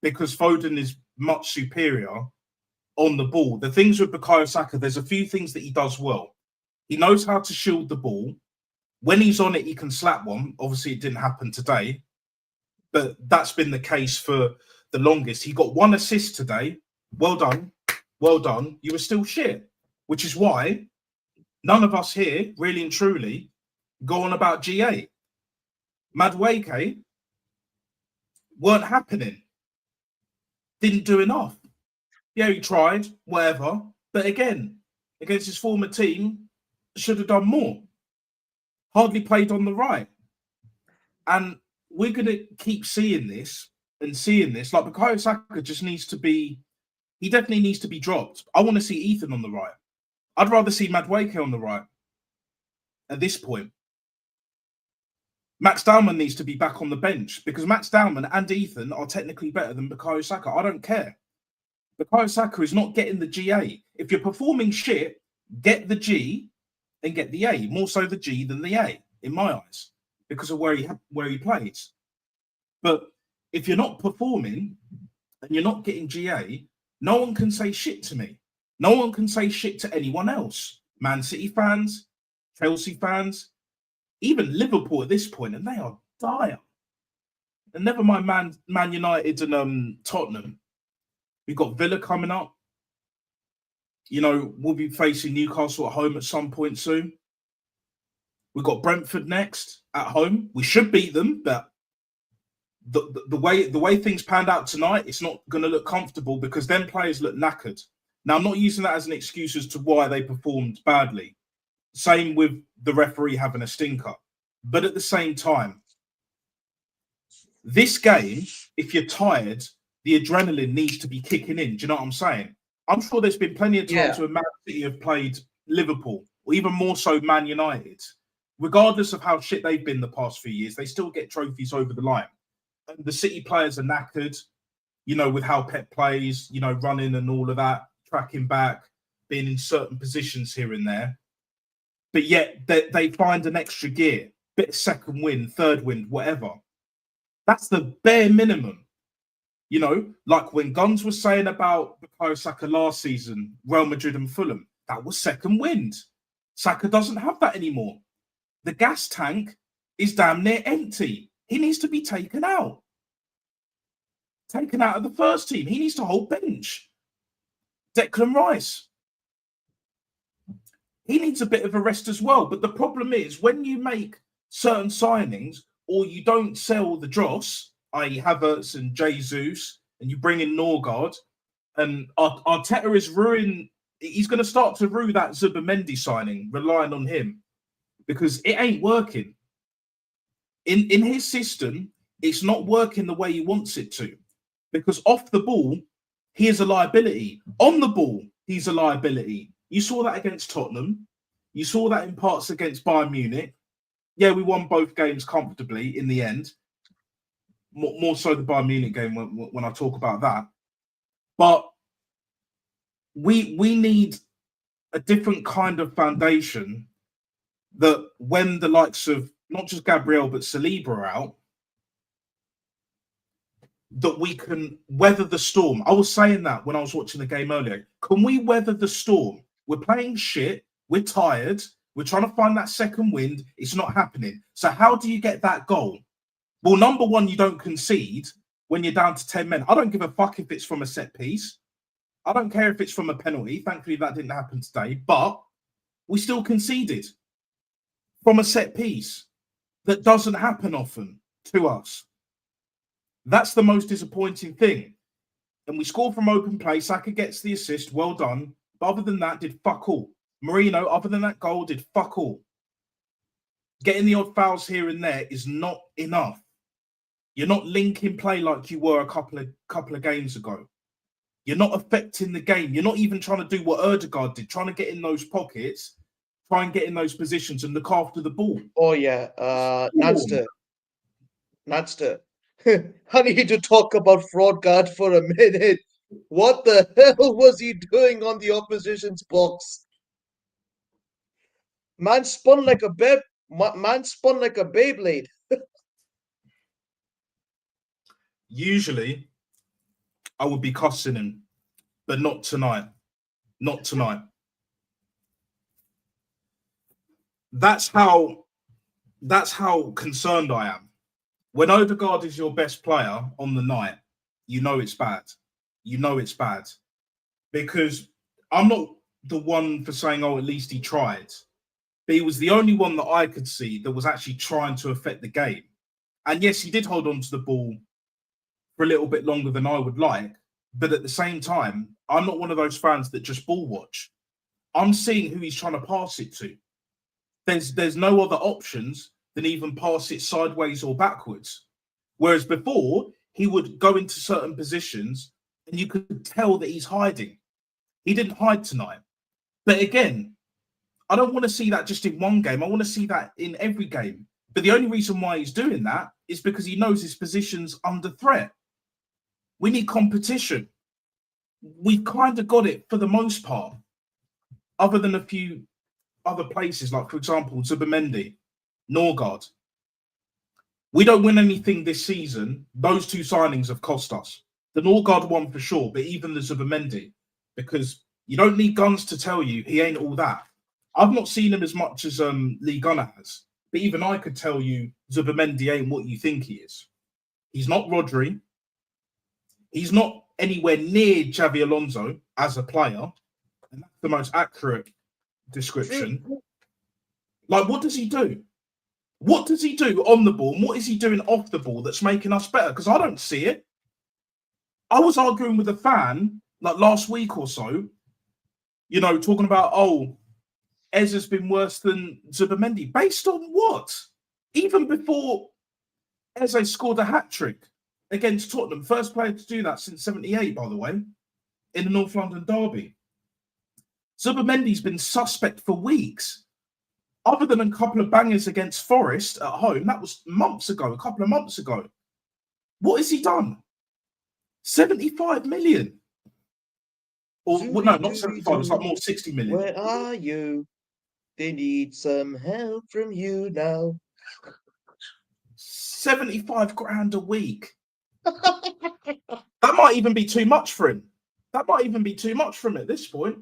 Speaker 1: because Foden is much superior on the ball. The things with Bukayo Saka, there's a few things that he does well. He knows how to shield the ball. When he's on it, he can slap one. Obviously, it didn't happen today, but that's been the case for the longest. He got 1 assist today. Well done. Well done. You were still shit. which is why none of us here, really and truly, go on about GA. Madueke weren't happening. Didn't do enough. Yeah, he tried, whatever. But again, against his former team, should have done more. Hardly played on the right. And we're going to keep seeing this and seeing this. Like, Bukayo Saka just needs to be, he definitely needs to be dropped. I want to see Ethan on the right. I'd rather see Madueke on the right at this point. Max Dowman needs to be back on the bench because Max Dowman and Ethan are technically better than Bukayo Saka. I don't care. Bukayo Saka is not getting the GA. If you're performing shit, get the G and get the A. More so the G than the A, in my eyes, because of where he plays. But if you're not performing and you're not getting GA, no one can say shit to me. No one can say shit to anyone else. Man City fans, Chelsea fans, even Liverpool at this point, and they are dire. And never mind Man United and Tottenham. We've got Villa coming up. You know, we'll be facing Newcastle at home at some point soon. We've got Brentford next at home. We should beat them, but the way things panned out tonight, it's not going to look comfortable because then players look knackered. Now, I'm not using that as an excuse as to why they performed badly. Same with the referee having a stinker. But at the same time, this game, if you're tired, the adrenaline needs to be kicking in. Do you know what I'm saying? I'm sure there's been plenty of times when Man City have played Liverpool, or even more so Man United. Regardless of how shit they've been the past few years, they still get trophies over the line. And the City players are knackered, you know, with how Pep plays, you know, running and all of that, tracking back, being in certain positions here and there. But yet they find an extra gear, bit of second wind, third wind, whatever. That's the bare minimum. You know, like when Guns was saying about Bukayo Saka last season, Real Madrid and Fulham, that was second wind. Saka doesn't have that anymore. The gas tank is damn near empty. He needs to be taken out. Taken out of the first team. He needs to hold bench. Declan Rice. He needs a bit of a rest as well. But the problem is when you make certain signings or you don't sell the dross, i.e. Havertz and Jesus, and you bring in Norgard, and Arteta is ruining, he's going to start to rue that Zubimendi signing, relying on him, because it ain't working. In his system, it's not working the way he wants it to, because off the ball, he is a liability. On the ball, he's a liability. You saw that against Tottenham. You saw that in parts against Bayern Munich. Yeah, we won both games comfortably in the end. More so the Bayern Munich game when I talk about that. But we need a different kind of foundation that when the likes of not just Gabriel but Saliba are out, that we can weather the storm. I was saying that when I was watching the game earlier. Can we weather the storm? We're playing shit. We're tired. We're trying to find that second wind. It's not happening. So how do you get that goal? Well, number one, you don't concede when you're down to 10 men. I don't give a fuck if it's from a set piece. I don't care if it's from a penalty. Thankfully, that didn't happen today. But we still conceded from a set piece. That doesn't happen often to us. That's the most disappointing thing. And we score from open play. Saka gets the assist. Well done. But other than that, did fuck all. Marino, other than that goal, did fuck all. Getting the odd fouls here and there is not enough. You're not linking play like you were a couple of games ago. You're not affecting the game. You're not even trying to do what Erdegaard did, trying to get in those pockets, try and get in those positions and look after the ball.
Speaker 2: Oh, yeah. Nadster. I need to talk about Fraud Guard for a minute. What the hell was he doing on the opposition's box? Man spun like a Beyblade.
Speaker 1: Usually, I would be cussing him, but not tonight. Not tonight. That's how concerned I am. When Odegaard is your best player on the night, you know it's bad. You know it's bad. Because I'm not the one for saying, "Oh, at least he tried," but he was the only one that I could see that was actually trying to affect the game. And yes, he did hold on to the ball for a little bit longer than I would like, but at the same time, I'm not one of those fans that just ball watch. I'm seeing who he's trying to pass it to. There's no other options than even pass it sideways or backwards. Whereas before, he would go into certain positions and you could tell that he's hiding. He didn't hide tonight. But again, I don't want to see that just in one game. I want to see that in every game. But the only reason why he's doing that is because he knows his position's under threat. We need competition. We've kind of got it for the most part, other than a few other places, like, for example, Zubimendi, Norgard. We don't win anything this season. Those two signings have cost us. The Norgard one for sure, but even the Zubimendi, because you don't need guns to tell you he ain't all that. I've not seen him as much as Lee Gunner has, but even I could tell you Zubimendi ain't what you think he is. He's not Rodri. He's not anywhere near Xavi Alonso as a player, and that's the most accurate description. Like, what does he do? What does he do on the ball? And what is he doing off the ball that's making us better? Because I don't see it. I was arguing with a fan like last week or so, you know, talking about, oh, Ez has been worse than Zubimendi. Based on what? Even before Eze scored a hat-trick against Tottenham, first player to do that since 78, by the way, in the North London derby. Zubimendi's been suspect for weeks. Other than a couple of bangers against Forest at home, that was months ago, a couple of months ago. What has he done? 75 million. Or, well, no, not 75, it's like more 60 million.
Speaker 2: Where are you? They need some help from you now.
Speaker 1: 75 grand a week. That might even be too much for him. That might even be too much for him at this point.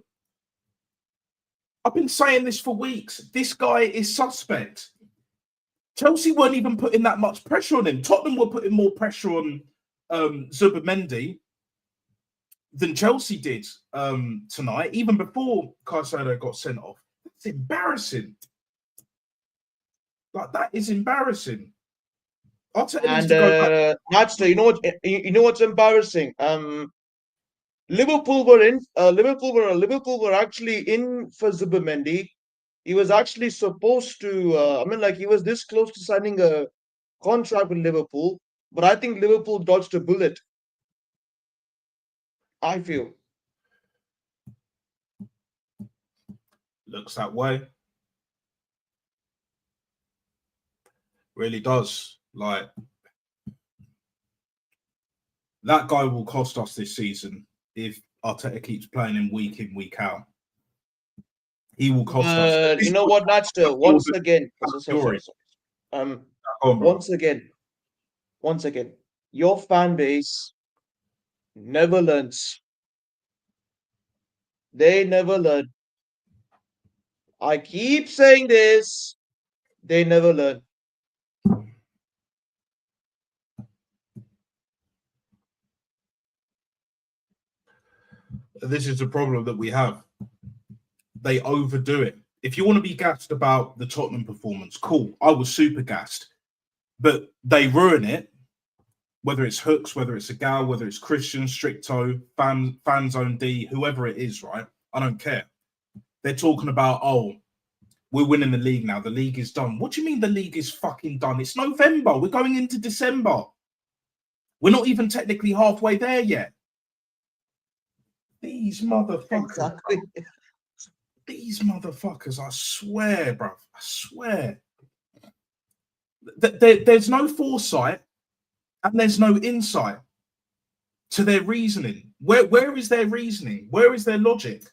Speaker 1: I've been saying this for weeks. This guy is suspect. Chelsea weren't even putting that much pressure on him. Tottenham were putting more pressure on Zubimendi than Chelsea did tonight, even before Caicedo got sent off. That's embarrassing. Like, that is embarrassing. I'll tell him to go back.
Speaker 2: Natster, you know what's embarrassing? Liverpool were actually in for Zubimendi. He was actually supposed to. He was this close to signing a contract with Liverpool, but I think Liverpool dodged a bullet. I feel.
Speaker 1: Looks that way. Really does. Like, that guy will cost us this season if Arteta keeps playing him week in, week out. He will cost us.
Speaker 2: You know what, Natster? Once again, once again, your fan base never learns. They never learn. I keep saying this. They never learn.
Speaker 1: This is the problem that we have. They overdo it. If you want to be gassed about the Tottenham performance, cool. I was super gassed. But they ruin it, whether it's Hooks, whether it's a Gal, whether it's Christian, Stricto, Fan Zone D, whoever it is, right? I don't care. They're talking about, oh, we're winning the league now. The league is done. What do you mean the league is fucking done? It's November. We're going into December. We're not even technically halfway there yet. These motherfuckers.
Speaker 2: Exactly.
Speaker 1: These motherfuckers, I swear, bruv. I swear. There's no foresight and there's no insight to their reasoning. Where is their reasoning? Where is their logic?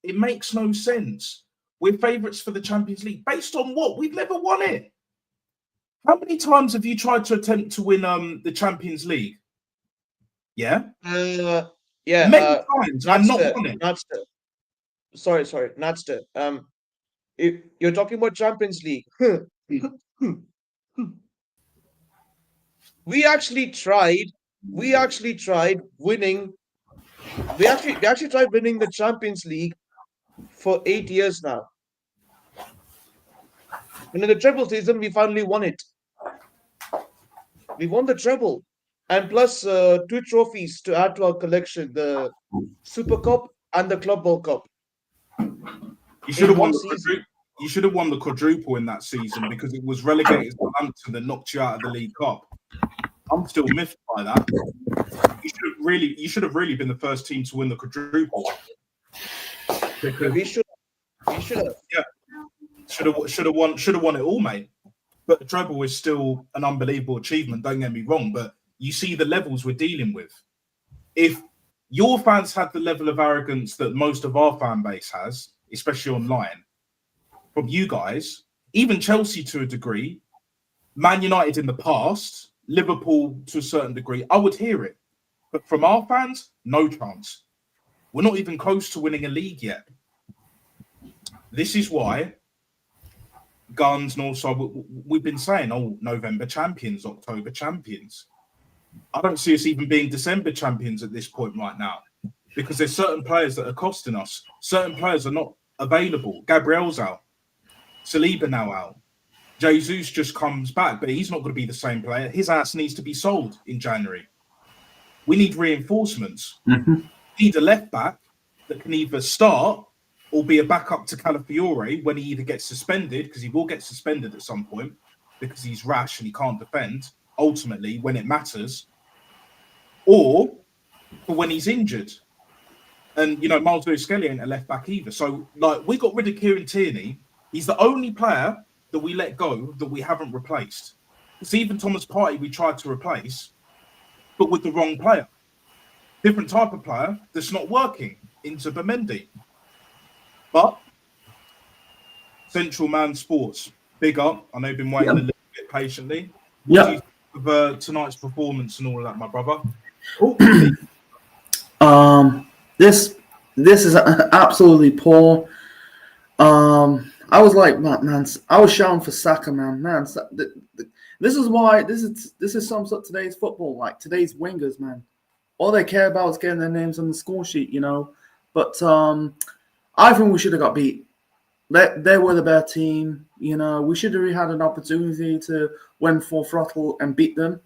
Speaker 1: It makes no sense. We're favourites for the Champions League. Based on what? We've never won it. How many times have you tried to attempt to win the Champions League? Yeah?
Speaker 2: Yeah.
Speaker 1: Many times. I'm not won it.
Speaker 2: Natster. Sorry, Natster. If you're talking about Champions League. We actually tried winning. We actually tried winning the Champions League for 8 years now. And in the treble season, we finally won it. We won the treble. And plus 2 trophies to add to our collection, the Super Cup and the Club World Cup
Speaker 1: You should
Speaker 2: in
Speaker 1: have won
Speaker 2: one
Speaker 1: the
Speaker 2: season.
Speaker 1: you should have won the quadruple in that season because it was relegated to Southampton that knocked you out of the League Cup. I'm still miffed by that. You should have really been the first team to win the quadruple. Because,
Speaker 2: We should have.
Speaker 1: yeah, should have won it all, mate. But the treble is still an unbelievable achievement. Don't get me wrong, but you see the levels we're dealing with. If your fans had the level of arrogance that most of our fan base has, especially online, from you guys, even Chelsea to a degree, Man United in the past, Liverpool to a certain degree, I would hear it. But from our fans, no chance. We're not even close to winning a league yet. This is why Guns and also we've been saying, oh, November champions, October champions. I don't see us even being December champions at this point right now because there's certain players that are costing us. Certain players are not available. Gabriel's out. Saliba now out. Jesus just comes back, but he's not going to be the same player. His ass needs to be sold in January. We need reinforcements.
Speaker 3: Mm-hmm.
Speaker 1: We need a left back that can either start or be a backup to Calafiore when he either gets suspended, because he will get suspended at some point because he's rash and he can't defend, ultimately, when it matters, or for when he's injured. And, you know, Miles Lewis-Skelly ain't a left back either. So, like, we got rid of Kieran Tierney. He's the only player that we let go that we haven't replaced. Because even Thomas Partey we tried to replace, but with the wrong player. Different type of player that's not working into Bamendi. But Central Man Sports, big up. I know you've been waiting a little bit patiently. What do you think of tonight's performance and all of that, my brother?
Speaker 3: This is absolutely poor. I was like, man, I was shouting for Saka, man. This is why this sums up today's football. Like today's wingers, man. All they care about is getting their names on the score sheet, you know. But I think we should have got beat. They were the better team, you know. We should have had an opportunity to win full throttle and beat them.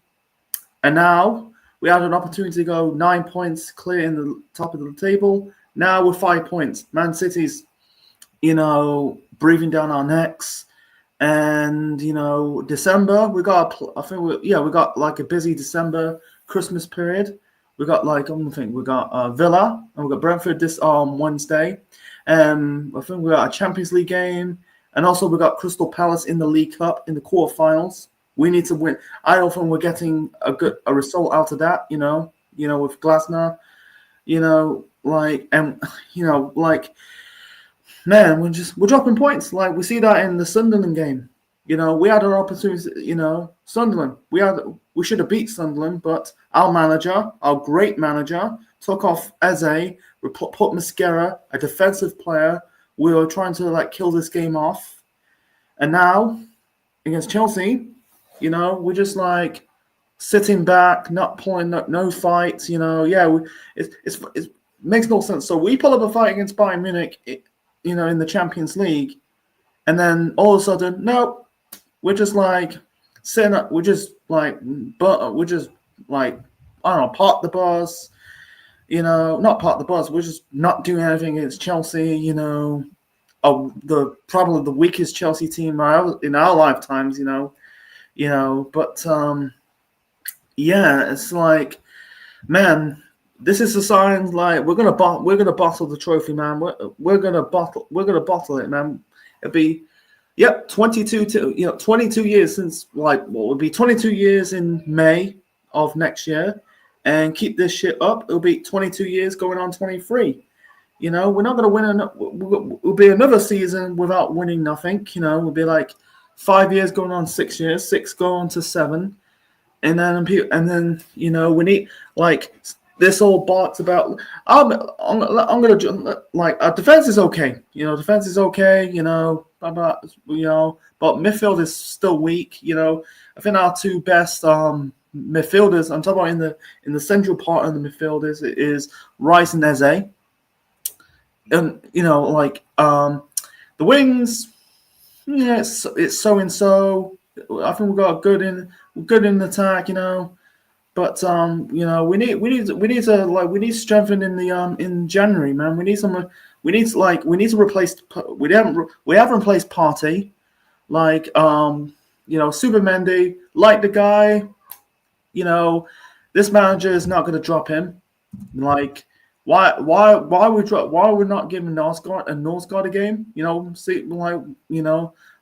Speaker 3: And now we had an opportunity to go 9 points clear in the top of the table. Now we're 5 points. Man City's, you know, breathing down our necks. And, you know, December, we got like a busy December Christmas period. We got like, we got Villa and we got Brentford this Wednesday. I think we got a Champions League game. And also we got Crystal Palace in the League Cup in the quarterfinals. We need to win. I don't think we're getting a result out of that, you know, with Glasner, you know, like, and, you know, like, man, we're dropping points. Like we see that in the Sunderland game. You know, we had an opportunity, you know, Sunderland. We should have beat Sunderland, but our manager, our great manager, took off Eze, put Mascara, a defensive player. We were trying to like kill this game off. And now against Chelsea, you know, we're just like sitting back, not pulling up, no fights, you know. Yeah, it makes no sense. So we pull up a fight against Bayern Munich, you know, in the Champions League, and then all of a sudden, nope, we're just like sitting up, we're just like, I don't know, park the bus, you know, not park the bus, we're just not doing anything against Chelsea, you know, probably the weakest Chelsea team in our lifetimes, you know, but yeah, it's like, man, this is a sign like we're gonna bottle the trophy, man. We're gonna bottle it, man. It'll be 22 years since it'll be 22 years in May of next year, and keep this shit up. It'll be 22 years going on 23. You know, we're not gonna win. It'll be another season without winning nothing. You know, we'll be like 5 years going on 6 years, 6 going on to 7, and then you know we need like. This all barks about. I'm gonna like our defense is okay. You know, defense is okay. You know, but midfield is still weak. You know, I think our two best midfielders. I'm talking about in the central part of the midfield is Rice and Eze. and like the wings, yeah, it's so and so. I think we got good in attack, but we need to strengthen in the in January, man. We need to replace. We haven't replaced Partey, like Super Mendy, like the guy. This manager is not going to drop him. Like, why are we not giving Northgard a game? See,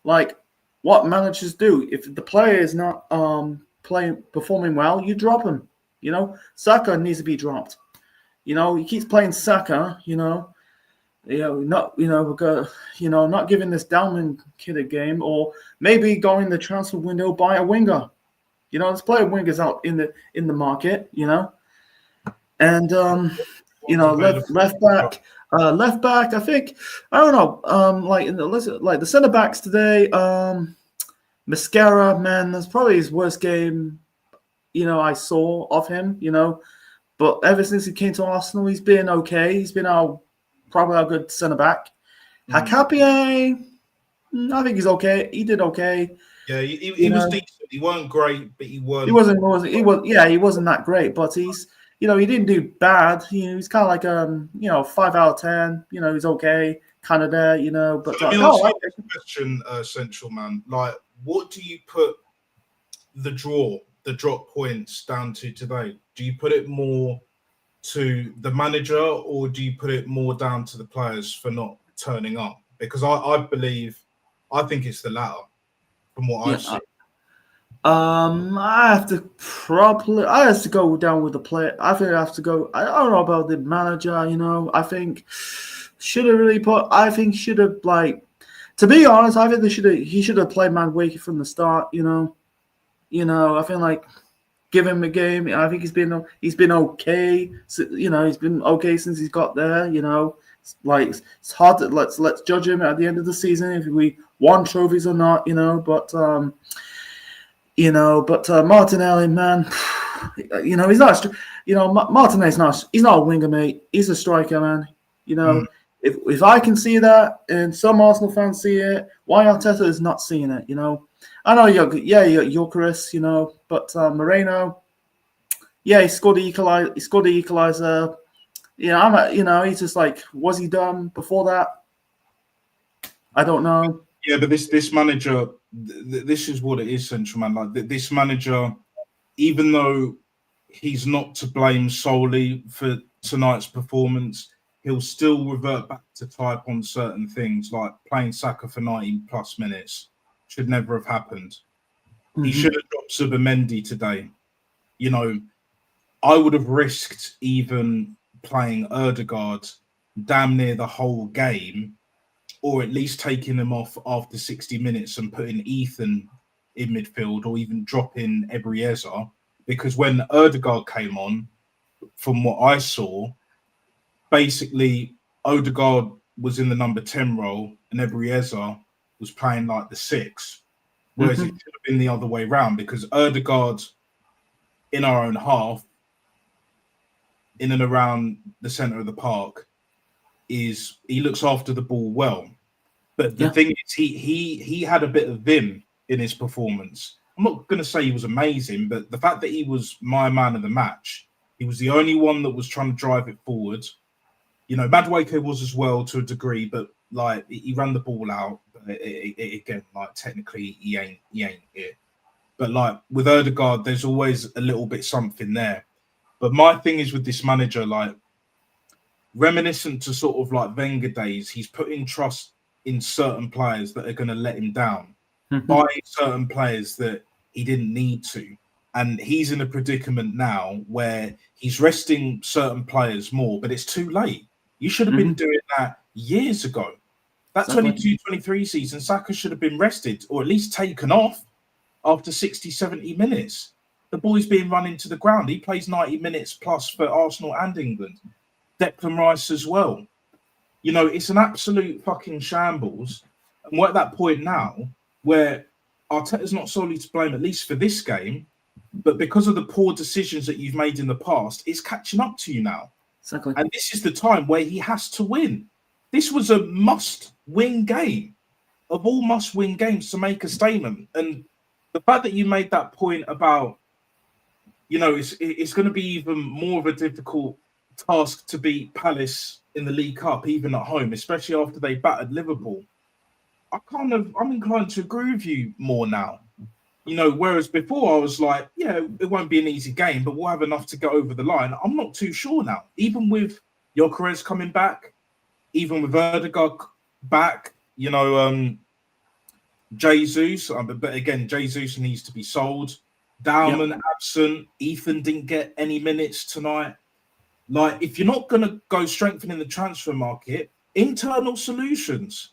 Speaker 3: like what managers do. If the player is not performing well, you drop him. Saka needs to be dropped. He keeps playing Saka. Not not giving this Dalman kid a game, or maybe going the transfer window buy a winger. Let's play wingers out in the market. And left back. I think I don't know. Like the centre backs today. Mascara, man, that's probably his worst game. I saw of him. But ever since he came to Arsenal, he's been okay. He's been probably our good centre back. Hakapié, I think he's okay. He did okay.
Speaker 1: Yeah, he was decent. He wasn't great, but he weren't.
Speaker 3: He wasn't that great, but he's he didn't do bad. He's kind of like 5 out of 10. He's okay, kind of there. But
Speaker 1: let me ask you a question, Central Man. Like, what do you put the drop points down to today? Do you put it more to the manager, or do you put it more down to the players for not turning up? Because I think it's the latter from what I've seen.
Speaker 3: I have to go down with the player. I think I have to go. I don't know about the manager. I think should have to be honest. I think he should have played Madueke from the start. I feel like give him a game. I think he's been okay. He's been okay since he's got there. It's hard to let's judge him at the end of the season if we won trophies or not. But Martinelli, man, he's not. Martinelli's not. He's not a winger, mate. He's a striker, man. If I can see that, and some Arsenal fans see it, why Arteta is not seeing it? I know you got Gyökeres, but Moreno, yeah, he scored the equalizer. He's just like, was he done before that? I don't know.
Speaker 1: Yeah, but this manager, this is what it is, Central Man. Like this manager, even though he's not to blame solely for tonight's performance, he'll still revert back to type on certain things, like playing Saka for 90 plus minutes. Should never have happened. Mm-hmm. He should have dropped Zubimendi today. I would have risked even playing Ødegaard damn near the whole game, or at least taking him off after 60 minutes and putting Ethan in midfield, or even dropping Ebriezer, because when Ødegaard came on, from what I saw, basically Ødegaard was in the number 10 role and Ebriezer was playing like the 6, whereas it should have been the other way around, because Ødegaard in our own half, in and around the centre of the park, he looks after the ball well. But the thing is, he had a bit of vim in his performance. I'm not going to say he was amazing, but the fact that he was my man of the match, he was the only one that was trying to drive it forward. Madueke was as well to a degree, but like he ran the ball out. Again, like technically he ain't it. But like with Ødegaard, there's always a little bit something there. But my thing is with this manager, like reminiscent to sort of like Wenger days, he's putting trust in certain players that are going to let him down, buying certain players that he didn't need to. And he's in a predicament now where he's resting certain players more, but it's too late. You should have been doing that years ago. That 22-23 season, Saka should have been rested or at least taken off after 60, 70 minutes. The boy's being run into the ground. He plays 90 minutes plus for Arsenal and England. Declan Rice as well. It's an absolute fucking shambles. And we're at that point now where Arteta's not solely to blame, at least for this game, but because of the poor decisions that you've made in the past, it's catching up to you now.
Speaker 3: Exactly.
Speaker 1: And this is the time where he has to win. this was a must-win game of all must-win games to make a statement. And the fact that you made that point about, it's going to be even more of a difficult task to beat Palace in the League Cup, even at home, especially after they battered Liverpool. I'm inclined to agree with you more now. Whereas before I was like, yeah, it won't be an easy game, but we'll have enough to get over the line. I'm not too sure now. Even with Gyökeres coming back, even with Ødegaard back, Jesus, but again, Jesus needs to be sold. Dalman absent. Ethan didn't get any minutes tonight. Like, if you're not going to go strengthening the transfer market, internal solutions.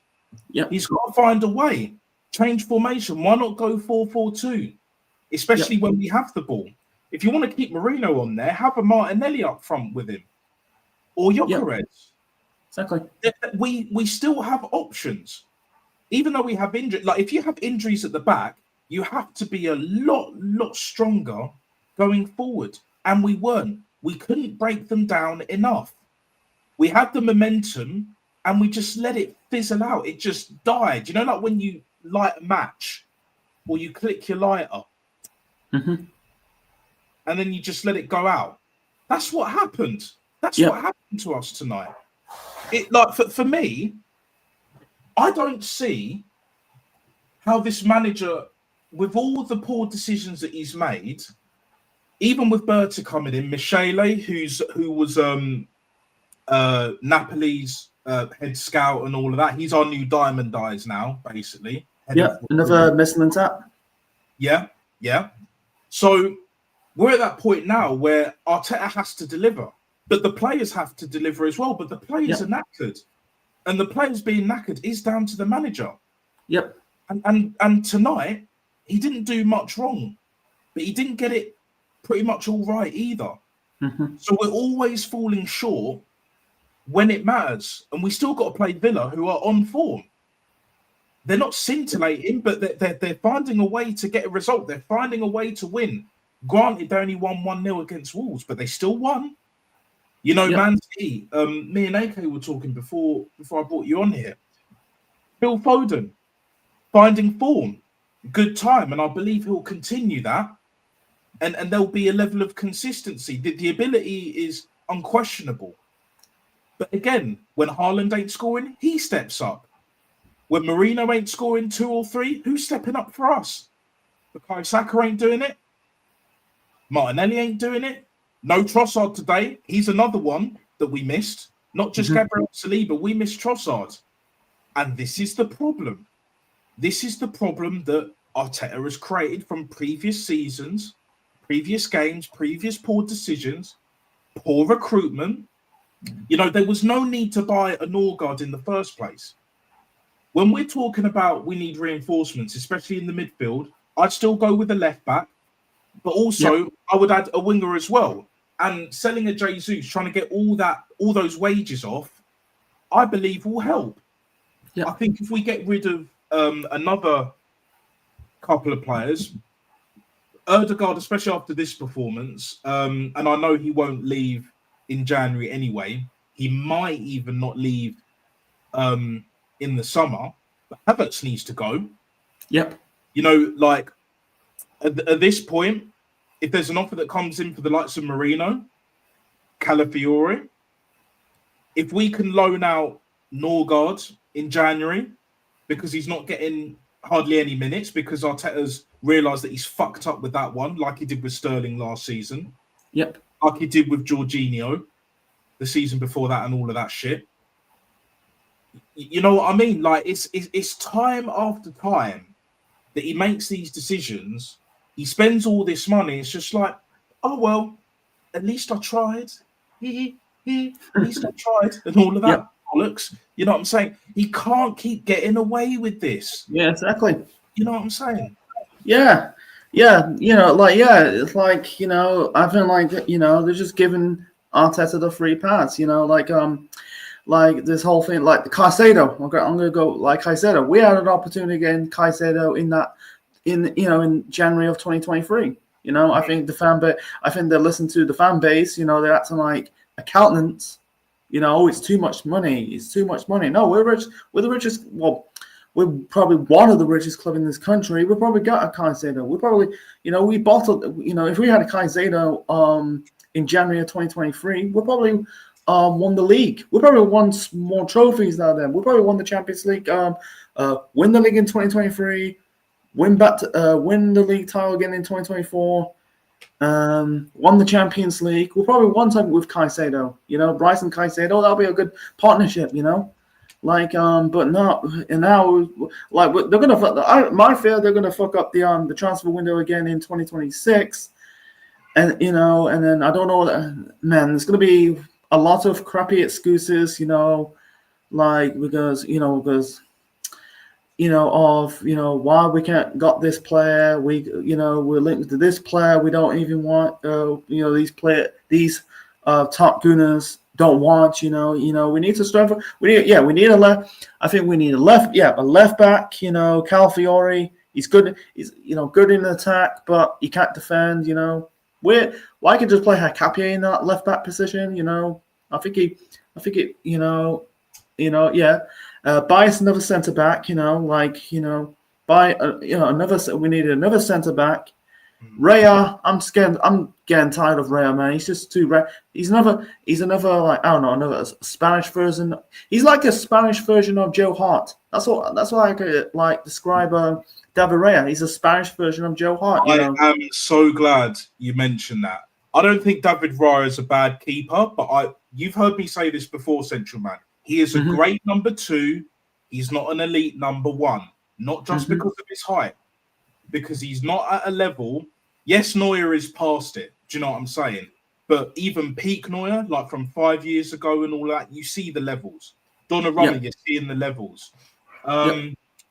Speaker 3: Yeah,
Speaker 1: He's got to find a way. Change formation. Why not go 4-4-2? Especially when we have the ball. If you want to keep Mourinho on there, have a Martinelli up front with him. Or Gyökeres.
Speaker 3: Exactly.
Speaker 1: We still have options. Even though we have injuries, like if you have injuries at the back, you have to be a lot stronger going forward. And we weren't. We couldn't break them down enough. We had the momentum and we just let it fizzle out. It just died. Like when you light a match or you click your lighter and then you just let it go out. That's what happened. That's what happened to us tonight. It like for me, I don't see how this manager, with all the poor decisions that he's made, even with Berta coming in, Michele, who was Napoli's head scout and all of that, he's our new Diamond Eyes now, basically.
Speaker 3: Another Michelin tap.
Speaker 1: Yeah. So we're at that point now where Arteta has to deliver, but the players have to deliver as well. But the players are knackered, and the players being knackered is down to the manager.
Speaker 3: Yep.
Speaker 1: And tonight he didn't do much wrong, but he didn't get it pretty much all right either. So we're always falling short when it matters, and we still got to play Villa, who are on form. They're not scintillating, but they're finding a way to get a result. They're finding a way to win. Granted, they only won 1-0 against Wolves, but they still won. Man City, me and AK were talking before I brought you on here. Phil Foden, finding form, good time, and I believe he'll continue that. And there'll be a level of consistency. The ability is unquestionable. But again, when Haaland ain't scoring, he steps up. When Mourinho ain't scoring 2 or 3, who's stepping up for us? Bukayo Saka ain't doing it. Martinelli ain't doing it. No Trossard today. He's another one that we missed. Not just Gabriel Saliba. We missed Trossard. And this is the problem. This is the problem that Arteta has created from previous seasons, previous games, previous poor decisions, poor recruitment. There was no need to buy a Norgard in the first place. When we're talking about we need reinforcements, especially in the midfield, I'd still go with the left back, but also I would add a winger as well. And selling a Jesus, trying to get all those wages off, I believe will help. I think if we get rid of another couple of players, Ødegaard, especially after this performance, and I know he won't leave in January anyway. He might even not leave in the summer. But Havertz needs to go.
Speaker 3: Yep.
Speaker 1: Like at this point, if there's an offer that comes in for the likes of Mourinho, Calafiore, if we can loan out Norgard in January because he's not getting hardly any minutes because Arteta's realised that he's fucked up with that one, like he did with Sterling last season.
Speaker 3: Yep.
Speaker 1: Like he did with Jorginho the season before that and all of that shit. You know what I mean? Like it's time after time that he makes these decisions. He spends all this money. It's just like, oh well, at least I tried. At least I tried, and all of that bollocks. You know what I'm saying? He can't keep getting away with this.
Speaker 3: Yeah, exactly.
Speaker 1: You know what I'm saying?
Speaker 3: Yeah. It's like, I feel like, they're just giving Arteta the free pass, like this whole thing, like Caicedo. I'm gonna go like Caicedo. We had an opportunity again, Caicedo in January of 2023. I think the fan base. I think they listen to the fan base. They're acting like accountants. it's too much money. It's too much money. No, we're rich. We're the richest. Well, we're probably one of the richest club in this country. We probably got a Caicedo. We probably, we bottled. If we had a Caicedo in January of 2023, we probably won the league. We probably won more trophies now. Then we probably won the Champions League. Win the league in 2023. Win the league title again in 2024. Won the Champions League. We'll probably won something with Caicedo. Bryson Caicedo. That'll be a good partnership. But not. And now, they're gonna. My fear they're gonna fuck up the transfer window again in 2026. And and then I don't know. Man, there's gonna be a lot of crappy excuses. Because why we can't got this player. We're linked to this player. We don't even want these top gunners don't want. We need to strengthen. We need a left. I think we need a left back. Calafiori. He's good. He's good in attack, but he can't defend. Why can't just play Hakapi in that left back position? I think buy us another centre back. Buy another. We need another centre back. Raya, I'm scared. I'm getting tired of Raya, man. He's just too. He's another another Spanish version. He's like a Spanish version of Joe Hart. That's what I could describe David Raya. He's a Spanish version of Joe Hart.
Speaker 1: I am so glad you mentioned that. I don't think David Raya is a bad keeper, but you've heard me say this before, Central Man. He is a great number 2. He's not an elite number 1, not just because of his height, because he's not at a level. Yes, Neuer is past it. Do you know what I'm saying? But even peak Neuer, like from 5 years ago and all that, you see the levels. Donnarumma, you're seeing the levels.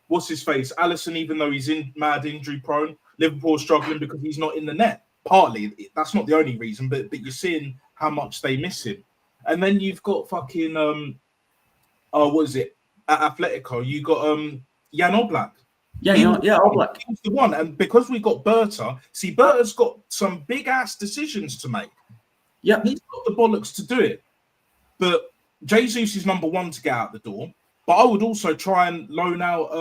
Speaker 1: What's his face? Alisson, even though he's mad injury prone, Liverpool struggling because he's not in the net. Partly, that's not the only reason, but you're seeing how much they miss him. And then you've got fucking what is it? At Atletico, you got Jan Oblak.
Speaker 3: Oblak.
Speaker 1: He's the one. And because we got Berta, Berta's got some big ass decisions to make.
Speaker 3: Yeah.
Speaker 1: He's got the bollocks to do it. But Jesus is number 1 to get out the door. But I would also try and loan out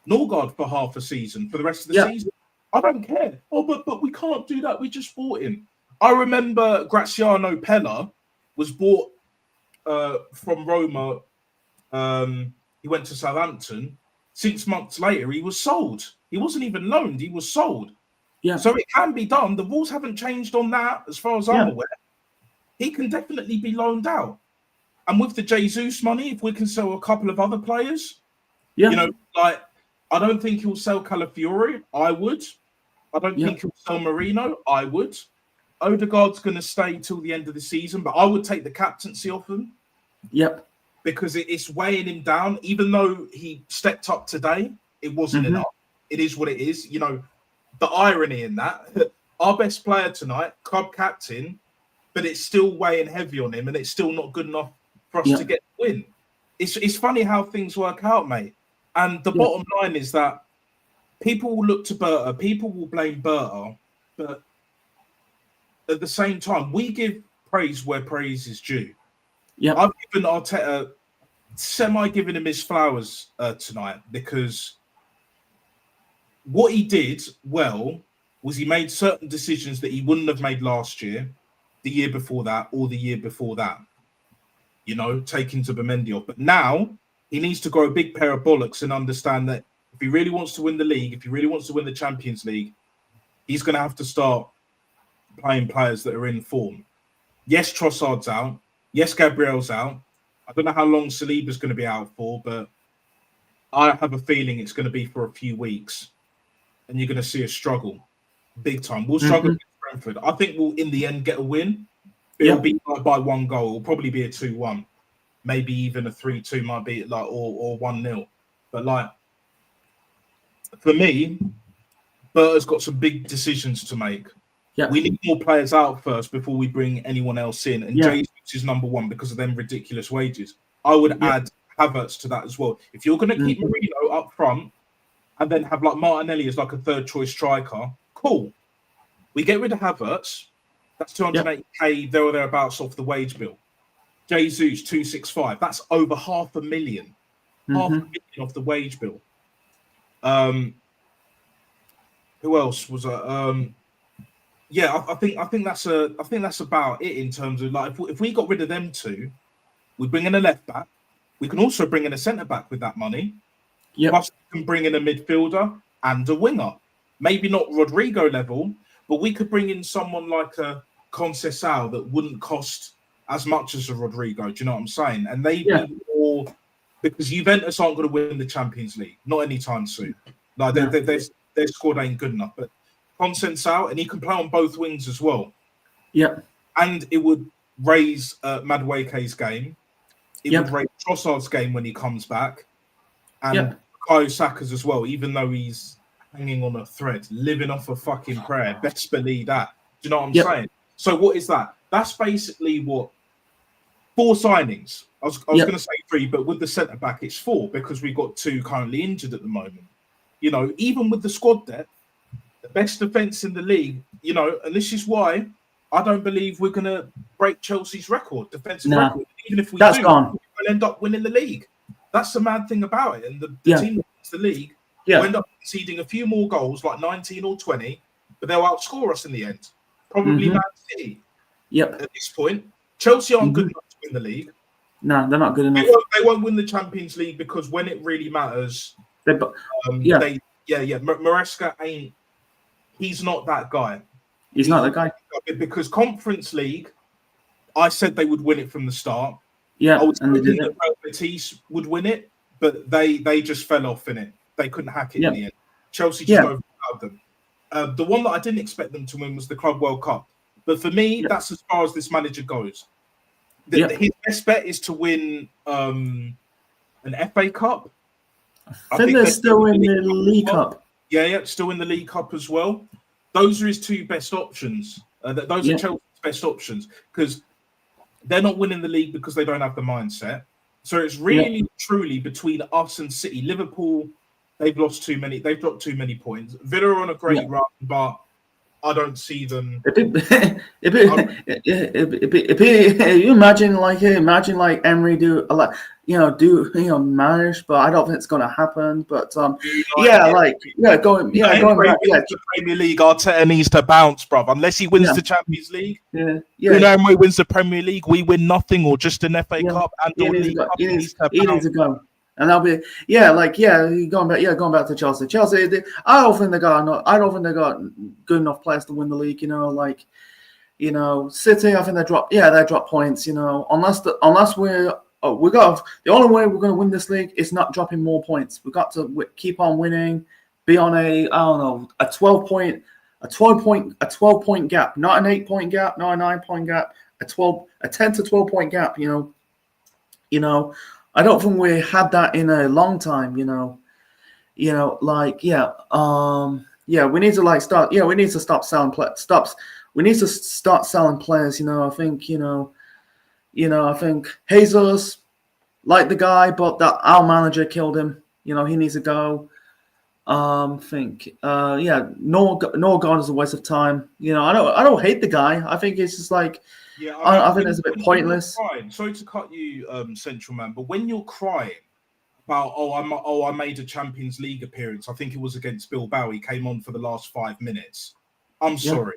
Speaker 1: Norgard for half a season for the rest of the season. I don't care. Oh, but we can't do that. We just bought him. I remember Graziano Pella was bought from Roma. He went to Southampton. 6 months later, he was sold. He wasn't even loaned. He was sold. Yeah. So it can be done. The rules haven't changed on that, as far as I'm aware. He can definitely be loaned out. And with the Jesus money, if we can sell a couple of other players, I don't think he'll sell Calafiori. I would. I don't think he'll sell Marino. I would. Odegaard's going to stay till the end of the season, but I would take the captaincy off him.
Speaker 3: Yep.
Speaker 1: Because it's weighing him down. Even though he stepped up today, it wasn't enough. It is what it is. The irony in that, our best player tonight, club captain, but it's still weighing heavy on him, and it's still not good enough for us to get the win. It's funny how things work out, mate. And the bottom line is that people will look to Berta, people will blame Berta, but at the same time, we give praise where praise is due. Yeah, I've given Arteta giving him his flowers tonight, because what he did well was he made certain decisions that he wouldn't have made last year, the year before that, or the year before that. Taking Zubimendi off. But now he needs to grow a big pair of bollocks and understand that if he really wants to win the league, if he really wants to win the Champions League, he's going to have to start playing players that are in form. Yes, Trossard's out. Yes, Gabriel's out. I don't know how long Saliba's going to be out for, but I have a feeling it's going to be for a few weeks. And you're going to see a struggle big time. We'll struggle against Brentford. I think we'll, in the end, get a win. It'll be by 1 goal. It'll probably be a 2-1. Maybe even a 3-2 might be or 1-0. But for me, Berta's got some big decisions to make. Yeah. We need more players out first before we bring anyone else in. And Jesus is number 1 because of them ridiculous wages. I would add Havertz to that as well. If you're going to keep Marino up front and then have Martinelli as a third choice striker, cool. We get rid of Havertz. That's 280k there or thereabouts off the wage bill. Jesus 265. That's over $500,000. $500,000 off the wage bill. Who else was yeah, I think that's about it in terms of like if we got rid of them two, we bring in a left back. We can also bring in a centre back with that money.
Speaker 3: Yep.
Speaker 1: Plus, we can bring in a midfielder and a winger. Maybe not Rodrigo level, but we could bring in someone like a Conceição that wouldn't cost as much as a Rodrigo. Do you know what I'm saying? And they'd be more, because Juventus aren't going to win the Champions League, not anytime soon. Like their squad ain't good enough. But Conceição, and he can play on both wings as well.
Speaker 3: Yeah.
Speaker 1: And it would raise Madueke's game. It would raise Trossard's game when he comes back. And Bukayo Saka's as well, even though he's hanging on a thread, living off a fucking prayer. Best believe that. Do you know what I'm saying? So what is that? That's basically what 4 signings. I was going to say 3, but with the centre back, it's 4 because we've got 2 currently injured at the moment. You know, even with the squad depth, the best defence in the league, you know, and this is why I don't believe we're going to break Chelsea's record, defensive record. Even if we do, we'll end up winning the league. That's the mad thing about it. And the team that wins the league will end up conceding a few more goals, like 19 or 20, but they'll outscore us in the end. Probably Man City. At this point, Chelsea aren't good enough to win the league.
Speaker 3: No, they're not good enough.
Speaker 1: They won't win the Champions League because when it really matters, Maresca ain't. He's not that guy.
Speaker 3: He's not that guy.
Speaker 1: Because Conference League, I said they would win it from the start.
Speaker 3: Yeah,
Speaker 1: I was
Speaker 3: and they
Speaker 1: hoping
Speaker 3: did
Speaker 1: that Real Betis would win it, but they just fell off in it. They couldn't hack it in the end. Chelsea just overpowered them. The one that I didn't expect them to win was the Club World Cup. But for me, that's as far as this manager goes. His best bet is to win an FA Cup.
Speaker 3: I think they're still in the League Cup.
Speaker 1: Yeah, still in the League Cup as well. Those are his 2 best options. Those are Chelsea's best options because they're not winning the league because they don't have the mindset. So it's really, truly between us and City. Liverpool, they've lost too many. They've dropped too many points. Villa are on a great run, but I don't see them.
Speaker 3: You imagine like Emery manage, but I don't think it's going to happen. But going back,
Speaker 1: the Premier League, Arteta needs to bounce, bruv. Unless he wins the Champions League, Emery wins the Premier League, we win nothing or just an FA Cup and or League Cup.
Speaker 3: He needs to go. And I'll be going back to Chelsea. I don't think they got good enough players to win the league. City, I think they drop points. Unless the only way we're going to win this league is not dropping more points. We've got to keep on winning, be on a 12 point gap, not an 8-point gap, not a 9-point gap, a 10 to 12 point gap. I don't think we had that in a long time, we need to stop selling we need to start selling players, I think Jesus, like the guy, but that our manager killed him, he needs to go. Norgard is a waste of time. I don't hate the guy. I think it's just like, I think it's a bit pointless.
Speaker 1: Sorry to cut you, Central Man, but when you're crying about, I made a Champions League appearance, I think it was against Bilbao, he came on for the last 5 minutes. I'm sorry,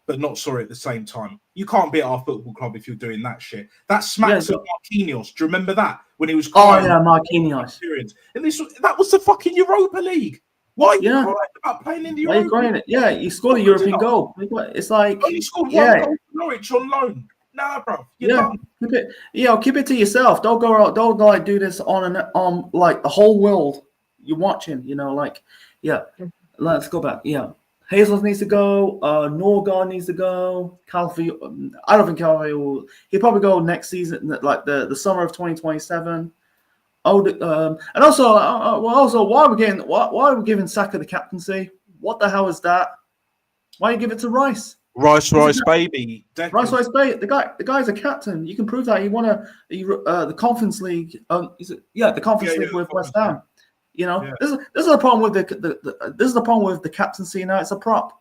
Speaker 1: but not sorry at the same time. You can't be at our football club if you're doing that shit. That smacks of Marquinhos. Do you remember that? When he was crying?
Speaker 3: Oh, yeah, Marquinhos.
Speaker 1: And that was the fucking Europa League. Why are you crying about playing in the Europa League? Why are you crying?
Speaker 3: Yeah, he scored a European goal. It's like...
Speaker 1: He scored one goal for Norwich on loan. Nah, bro.
Speaker 3: Keep it to yourself. Don't go out. Don't do this on like the whole world you're watching. Let's go back. Jesus needs to go. Norgard needs to go. Calvi, I don't think Calvi will. He'll probably go next season, like the summer of 2027. And also, why are we giving Saka the captaincy? What the hell is that? Why you give it to Rice?
Speaker 1: Rice, baby.
Speaker 3: Rice, baby. The guy's a captain. You can prove that he won the Conference League. The Conference League with West Ham. This is the problem with the captaincy. Now it's a prop.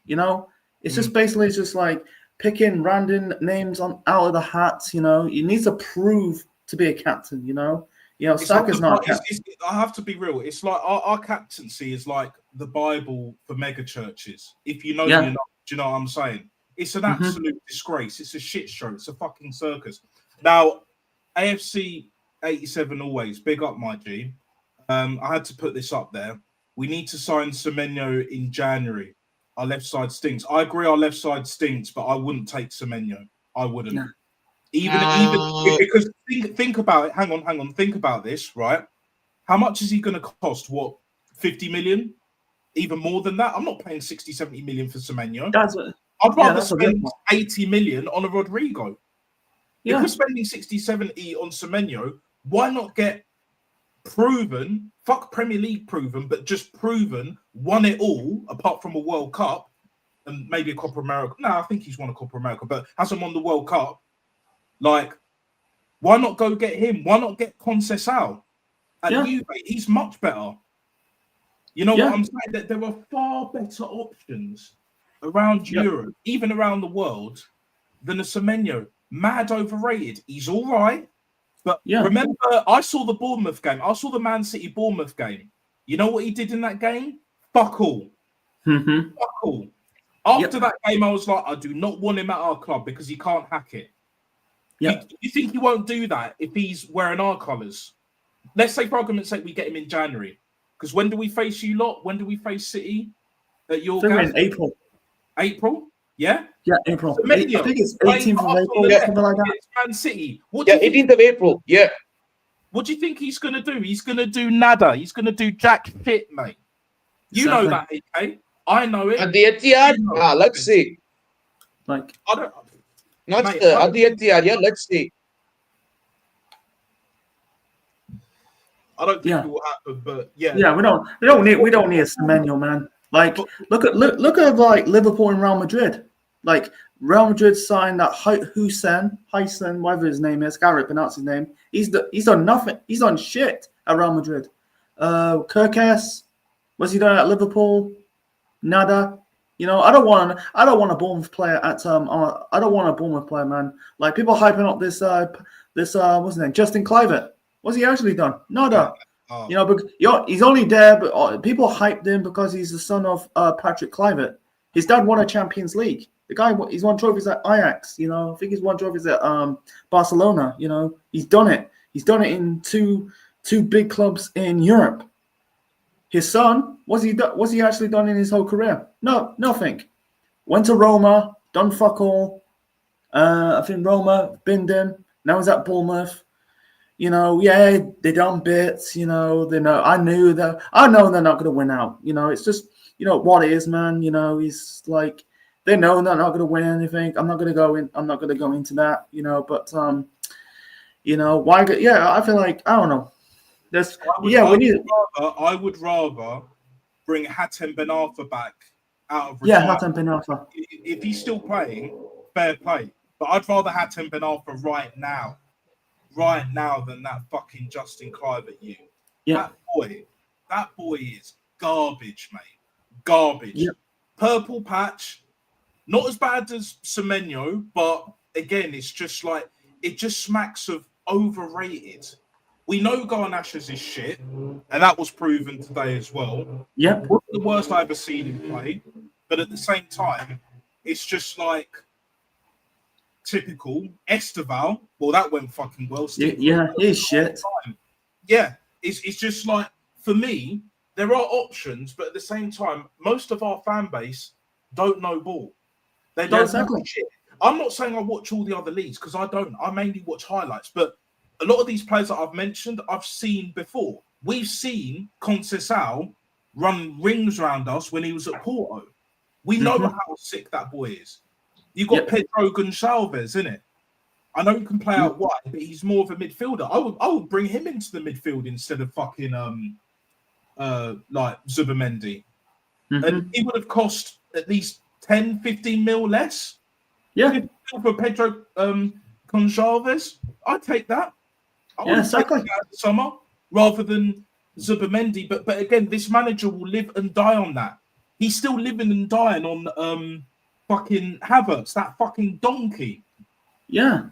Speaker 3: It's just basically just like picking random names out of the hats. You know, you need to prove to be a captain. You know,
Speaker 1: It's like
Speaker 3: Saka's not a captain.
Speaker 1: I have to be real. It's like our captaincy is like the Bible for mega churches. If you know,
Speaker 3: Yeah.
Speaker 1: you know. Do you know what I'm saying? It's an absolute disgrace. It's a shit show. It's a fucking circus. Now, AFC 87 always big up, my G. I had to put this up there. We need to sign Semenyo in January. Our left side stinks. I agree, our left side stinks, but I wouldn't take Semenyo. I wouldn't.
Speaker 3: Yeah.
Speaker 1: Even because think about it. Hang on. Think about this, right? How much is he going to cost? What, 50 million? Even more than that? I'm not paying 60, 70 million for Semenyo. I'd rather spend 80 million on a Rodrigo.
Speaker 3: Yeah.
Speaker 1: If we're spending 60, 70 on Semenyo, why not get proven, fuck Premier League proven, but just proven, won it all, apart from a World Cup and maybe a Copa America. No, I think he's won a Copa America, but hasn't won the World Cup. Like, why not go get him? Why not get Conceição at Juve? He's much better. You know what I'm saying? That there are far better options around Europe, even around the world, than a Semenyo. Mad overrated. He's all right. But remember, I saw the Bournemouth game. I saw the Man City Bournemouth game. You know what he did in that game? Fuck all. Fuck all. After that game, I was like, I do not want him at our club because he can't hack it. You think he won't do that if he's wearing our colours? Let's say, for argument's sake, we get him in January. Because when do we face you lot? When do we face City? At your
Speaker 3: in April.
Speaker 1: April? Yeah?
Speaker 3: Yeah, April. I think it's 18th of April, something like that.
Speaker 1: Man City.
Speaker 2: 18th of April. Yeah.
Speaker 1: What do you think he's going to do? He's going to do nada. He's going to do jack shit, mate. You know that, AK. I know it.
Speaker 2: At the Etihad? Let's see.
Speaker 3: Like,
Speaker 1: I don't...
Speaker 2: Not mate, at the Etihad, yeah, let's see.
Speaker 1: I don't think it will happen, but we
Speaker 3: don't need a Semenyo, man. Like, look at like Liverpool and Real Madrid. Like, Real Madrid signed that Hysén, whatever his name is, can't pronounce his name. He's done nothing. He's done shit at Real Madrid. Kirkes, what's he done at Liverpool? Nada. You know, I don't want a Bournemouth player I don't want a Bournemouth player, man. Like, people hyping up this what's his name, Justin Kluivert. What's he actually done? Nada. You know, but he's only there, but people hyped him because he's the son of Patrick Kluivert. His dad won a Champions League. The guy, he's won trophies at Ajax. You know, I think he's won trophies at Barcelona. You know, he's done it. He's done it in two big clubs in Europe. His son, what's he actually done in his whole career? No, nothing. Went to Roma, done fuck all. I think Roma binned him. Now he's at Bournemouth. You know, they done bits. You know, I know they're not going to win out. You know, it's just, you know what it is, man. You know, he's like, they know they're not going to win anything. I'm not going to go into that. You know, but you know, why? Yeah, I feel like, I don't know.
Speaker 1: I would rather bring Hatem Ben Arfa back out of retirement.
Speaker 3: Hatem Ben Arfa.
Speaker 1: If he's still playing, fair play. But I'd rather Hatem Ben Arfa right now than that fucking Justin Kluivert. That boy is garbage, mate. Garbage. Yeah. Purple patch, not as bad as Semenyo, but again, it's just like, it just smacks of overrated. We know Garnacho's is shit, and that was proven today as well.
Speaker 3: Yeah.
Speaker 1: Wasn't the worst I ever seen him play, but at the same time, it's just like typical. Esteval, well, that went fucking well.
Speaker 3: He's shit.
Speaker 1: Yeah, it's just like, for me, there are options, but at the same time, most of our fan base don't know ball. They don't know shit. I'm not saying I watch all the other leagues, because I don't. I mainly watch highlights, but a lot of these players that I've mentioned, I've seen before. We've seen Conceição run rings around us when he was at Porto. We know how sick that boy is. You've got Pedro Gonçalves, innit? I know he can play out wide, but he's more of a midfielder. I would bring him into the midfield instead of fucking like Zubamendi. And he would have cost at least 10, 15 mil less.
Speaker 3: Yeah.
Speaker 1: For Pedro Gonçalves, I'd take that.
Speaker 3: Exactly.
Speaker 1: Summer rather than Zubamendi, but again, this manager will live and die on that. He's still living and dying on fucking Havertz, that fucking donkey.
Speaker 3: Yeah.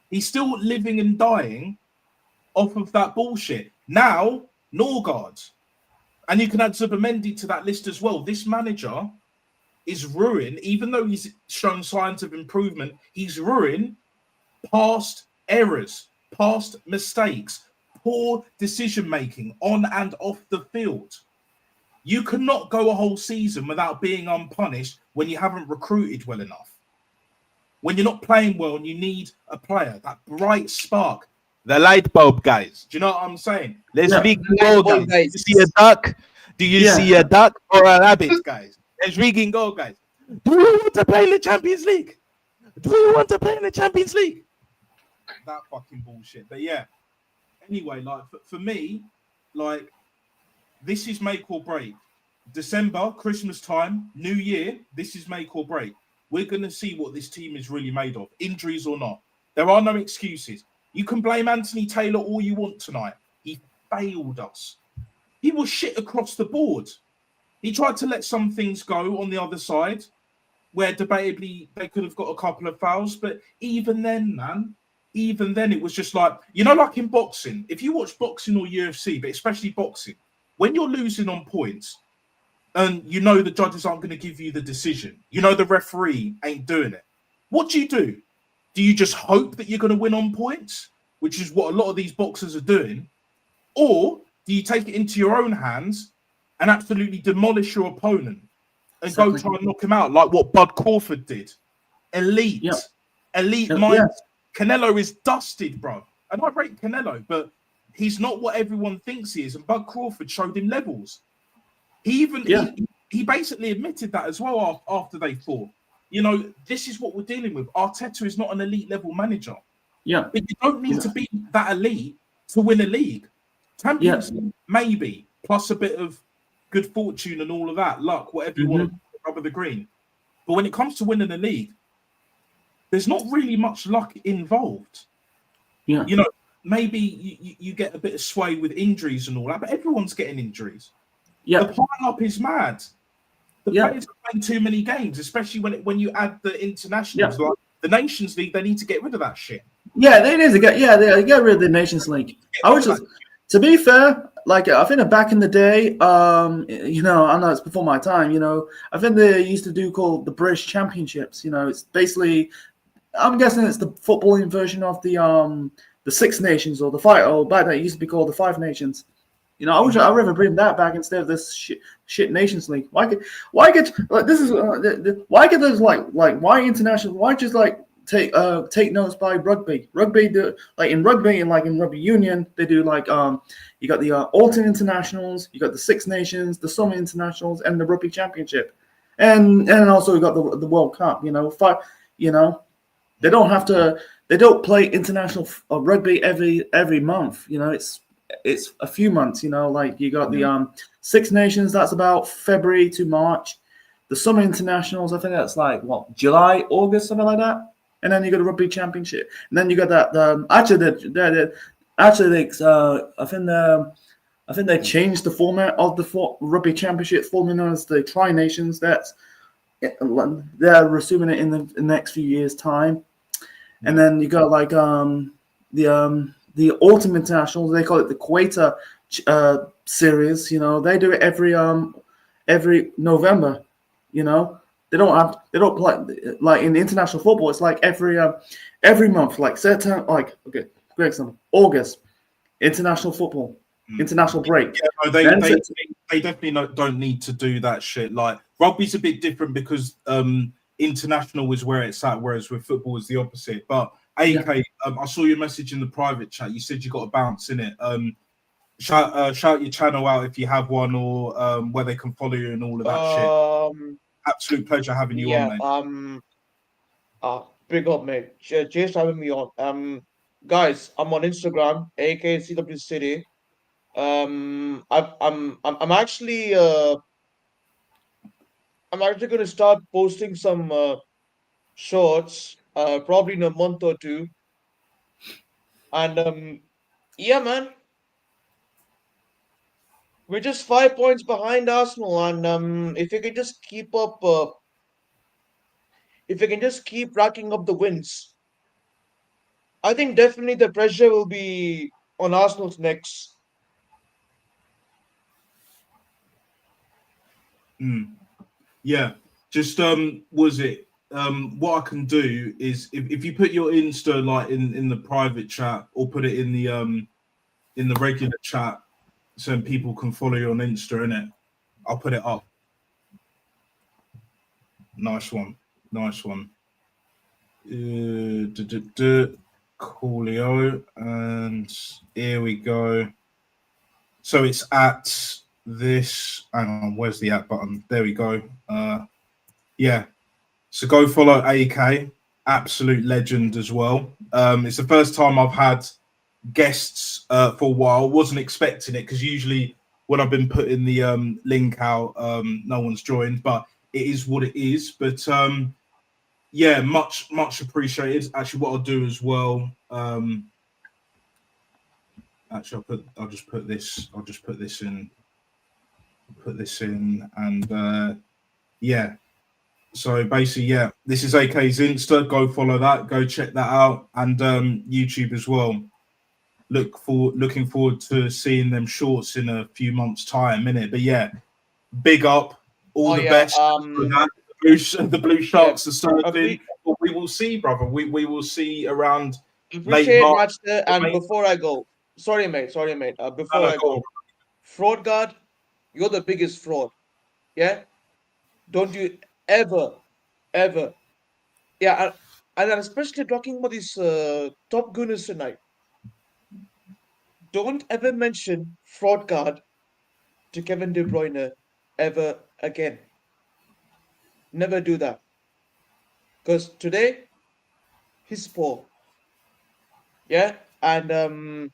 Speaker 1: He's still living and dying off of that bullshit. Now, Norgard. And you can add Zubimendi to that list as well. This manager is ruined, even though he's shown signs of improvement, he's ruined past errors, past mistakes, poor decision making on and off the field. You cannot go a whole season without being unpunished when you haven't recruited well enough. When you're not playing well and you need a player, that bright spark, the light bulb guys. Do you know what I'm saying? Let's
Speaker 3: Yeah.
Speaker 1: go, guys. Do you see a duck? Do you see a duck or a rabbit, guys? Let's go, guys. Do we want to play in the Champions League? Do we want to play in the Champions League? That fucking bullshit. But yeah. Anyway, like for me, like this is make or break. December, Christmas time, New Year. This is make or break. We're going to see what this team is really made of, injuries or not. There are no excuses. You can blame Anthony Taylor all you want tonight. He failed us. He was shit across the board. He tried to let some things go on the other side, where debatably they could have got a couple of fouls. But even then, man, even then, it was just like, you know, like in boxing, if you watch boxing or UFC, but especially boxing, when you're losing on points, and you know the judges aren't going to give you the decision, you know the referee ain't doing it, what do? Do you just hope that you're going to win on points, which is what a lot of these boxers are doing? Or do you take it into your own hands and absolutely demolish your opponent and go try and knock him out like what Bud Crawford did? Elite.
Speaker 3: Yeah.
Speaker 1: Elite
Speaker 3: Yeah.
Speaker 1: mind. Canelo is dusted, bro. And I rate Canelo, but he's not what everyone thinks he is. And Bud Crawford showed him levels. He basically admitted that as well after they fought. You know, this is what we're dealing with. Arteta is not an elite level manager.
Speaker 3: Yeah.
Speaker 1: But you don't need to be that elite to win a league. Champions League, maybe, plus a bit of good fortune and all of that, luck, whatever you want to rub of the green. But when it comes to winning a league, there's not really much luck involved.
Speaker 3: Yeah.
Speaker 1: You know, maybe you get a bit of sway with injuries and all that, but everyone's getting injuries.
Speaker 3: Yeah.
Speaker 1: The pile-up is mad. The players are playing too many games, especially when you add the internationals. Like the Nations League, they need to get rid of that shit.
Speaker 3: Yeah, they need to get rid of the Nations League. To be fair, like I think back in the day, you know, I know it's before my time, you know, I think they used to do called the British Championships. You know, it's basically, I'm guessing it's the footballing version of the Six Nations or the five. Oh, back then it used to be called the Five Nations. You know, I'd rather bring that back instead of this shit Nations League. Why get like this is why get those like why international? Why just like take notes by rugby? Rugby do like in rugby and like in rugby union they do like you got the autumn internationals, you got the Six Nations, the summer internationals, and the rugby championship, and also you got the World Cup. You know, you know, they don't play international rugby every month. You know, it's a few months, you know, like you got the Six Nations, that's about February to March. The Summer Internationals, I think that's like what, July, August, something like that. And then you got the Rugby Championship, and then you got that. I think they changed the format of the Rugby Championship, forming known as the Tri Nations. They're resuming it in the next few years' time, and then you got like the Autumn Internationals, they call it the Equator series. You know, they do it every November. You know, they don't play like in international football. It's like every month, like September, like okay, great example, August, international football, international break.
Speaker 1: Yeah, no, they definitely don't need to do that shit. Like rugby's a bit different because international is where it's at, whereas with football is the opposite. But AK, I saw your message in the private chat. You said you got a bounce in it. Shout your channel out if you have one, or where they can follow you and all of that shit. Absolute pleasure having you on, mate.
Speaker 2: Big up, mate. Cheers for having me on. Guys, I'm on Instagram, AK CW City. I'm actually gonna start posting some shorts probably in a month or two. And yeah, man, we're just 5 points behind Arsenal, and if you could just keep up if they can just keep racking up the wins, I think definitely the pressure will be on Arsenal's necks.
Speaker 1: Yeah, just was it what I can do is if you put your Insta like in the private chat or put it in the regular chat so people can follow you on Insta, innit? I'll put it up. Nice one. Nice one. Coolio, and here we go. So it's at this. Hang on, where's the at button? There we go. Yeah. So go follow AK, absolute legend as well. It's the first time I've had guests for a while. Wasn't expecting it because usually when I've been putting the link out, no one's joined, but it is what it is. But yeah, much appreciated. Actually, what I'll do as well. Actually, I'll just put this in. Put this in, and yeah. So basically, yeah, this is AK's Insta. Go follow that. Go check that out, and YouTube as well. Looking forward to seeing them shorts in a few months' time, innit? But yeah, big up, all the best. The Blue Sharks are serving. We will see, brother. We will see around
Speaker 2: Appreciate
Speaker 1: late
Speaker 2: March.
Speaker 1: March.
Speaker 2: And before I go, sorry, mate. Before I go, fraud guard, you're the biggest fraud. Yeah, don't you ever, yeah, and I'm especially talking about these top gunners tonight. Don't ever mention fraud guard to Kevin De Bruyne ever again. Never do that. Because today, he's poor. Yeah? And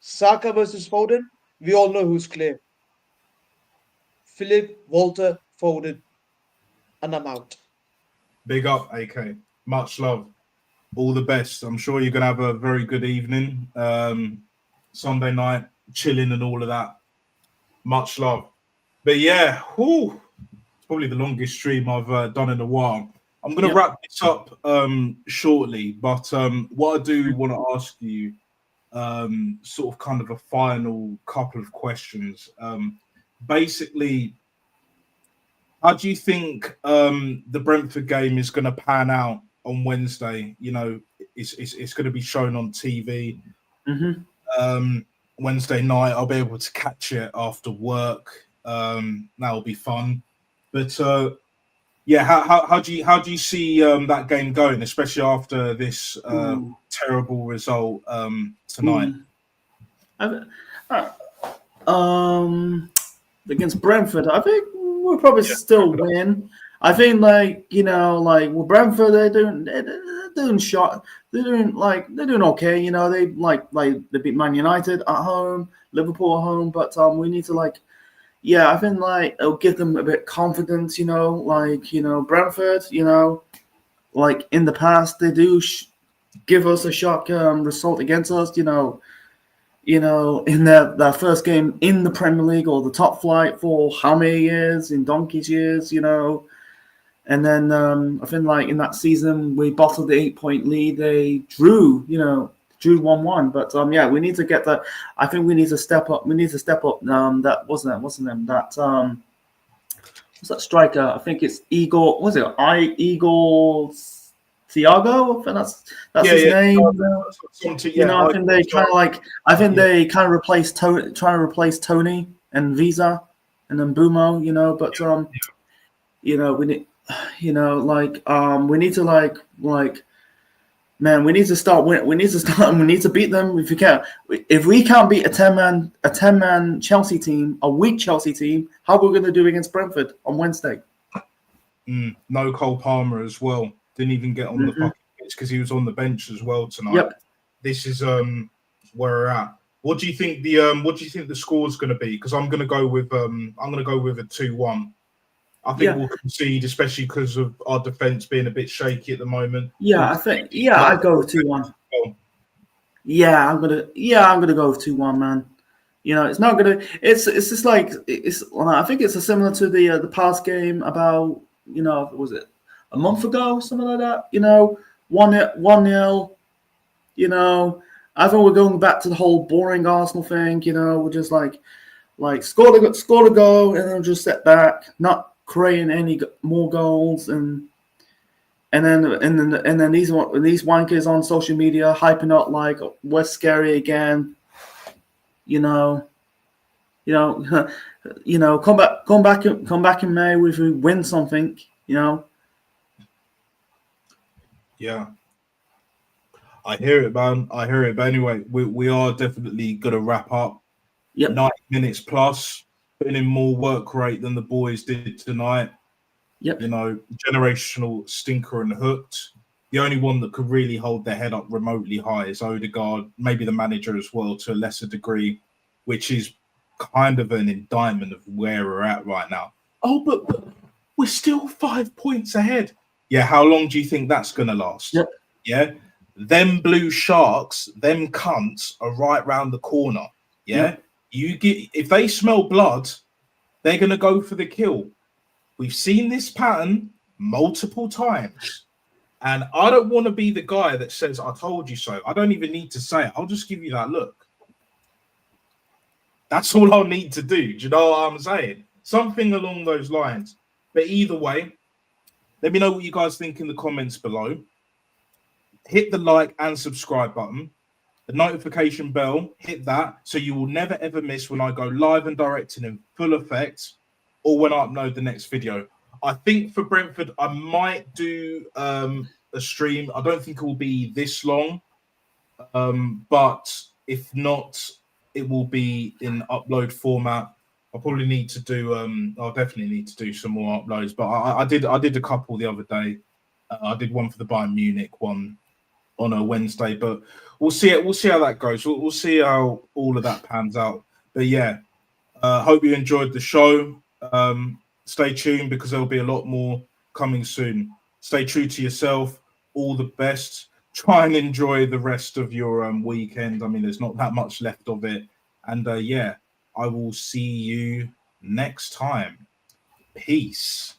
Speaker 2: Saka versus Foden, we all know who's clear. Philip Walter Foden. And I'm out.
Speaker 1: Big up, AK. Much love. All the best. I'm sure you're going to have a very good evening. Sunday night, chilling and all of that. Much love. But yeah, it's probably the longest stream I've done in a while. I'm going to wrap this up shortly, but what I do want to ask you, sort of kind of a final couple of questions. Basically, how do you think the Brentford game is going to pan out on Wednesday? You know, it's going to be shown on TV. Wednesday night, I'll be able to catch it after work. That'll be fun. But yeah, how do you see that game going, especially after this terrible result tonight?
Speaker 3: Against Brentford, I think we'll probably still win. I think, like, you know, like with Brentford, they're doing okay. You know, they beat Man United at home, Liverpool at home, but we need to I think it'll give them a bit of confidence. You know, Brentford, you know, like in the past they do give us a shock result against us. You know, in their first game in the Premier League or the top flight for how many years, in donkey's years, you know. And then I think in that season we bottled the 8-point lead. They drew 1-1. But yeah, we need to get that. I think we need to step up. That what's the name? That what's that striker? I think it's Igor. What's it? Igor Thiago. I think that's his name. I think they they kind of replaced trying to replace Tony and Visa and then Bumo. You know, but you know, we need. You know, we need to man, we need to start winning. We need to beat them if we can. If we can't beat a 10-man Chelsea team, a weak Chelsea team, how are we going to do against Brentford on Wednesday?
Speaker 1: No Cole Palmer as well. Didn't even get on the fucking pitch because he was on the bench as well tonight.
Speaker 3: Yep.
Speaker 1: This is where we're at. What do you think the score is going to be? Because I'm going to go with a 2-1. I think we'll concede, especially because of our defense being a bit shaky at the moment.
Speaker 3: Yeah, I think. Yeah, I go with 2-1. Yeah, I'm gonna go with 2-1, man. You know, it's not gonna. It's just I think it's similar to the past game about, you know, was it a month ago, something like that. You know, 1-0. You know, I thought we're going back to the whole boring Arsenal thing. You know, we're just like score the goal and then just sit back, not creating any more goals, and then these wankers on social media hyping up like we're scary again. You know, come back in May if we win something. You know.
Speaker 1: Yeah. I hear it, man. I hear it. But anyway, we are definitely going to wrap up.
Speaker 3: Yep.
Speaker 1: 90 minutes plus, putting in more work rate than the boys did tonight.
Speaker 3: Yep.
Speaker 1: You know, generational stinker and hooked. The only one that could really hold their head up remotely high is Odegaard, maybe the manager as well to a lesser degree, which is kind of an indictment of where we're at right now. Oh, but we're still 5 points ahead. Yeah, how long do you think that's going to last?
Speaker 3: Yep.
Speaker 1: Yeah. Them blue sharks, them cunts are right round the corner. Yeah. If they smell blood, they're gonna go for the kill. We've seen this pattern multiple times. And I don't want to be the guy that says, I told you so. I don't even need to say it. I'll just give you that look. That's all I'll need to do. Do you know what I'm saying? Something along those lines. But either way, let me know what you guys think in the comments below. Hit the like and subscribe button. The notification bell, hit that so you will never ever miss when I go live and direct and in full effect or when I upload the next video. I think for Brentford, I might do a stream. I don't think it will be this long, but if not, it will be in upload format. I'll probably need to do. I'll definitely need to do some more uploads. But I did a couple the other day. I did one for the Bayern Munich one on a Wednesday, but we'll see it. We'll see how that goes. We'll see how all of that pans out. But yeah, hope you enjoyed the show. Stay tuned because there'll be a lot more coming soon. Stay true to yourself. All the best. Try and enjoy the rest of your weekend. I mean, there's not that much left of it. And yeah, I will see you next time. Peace.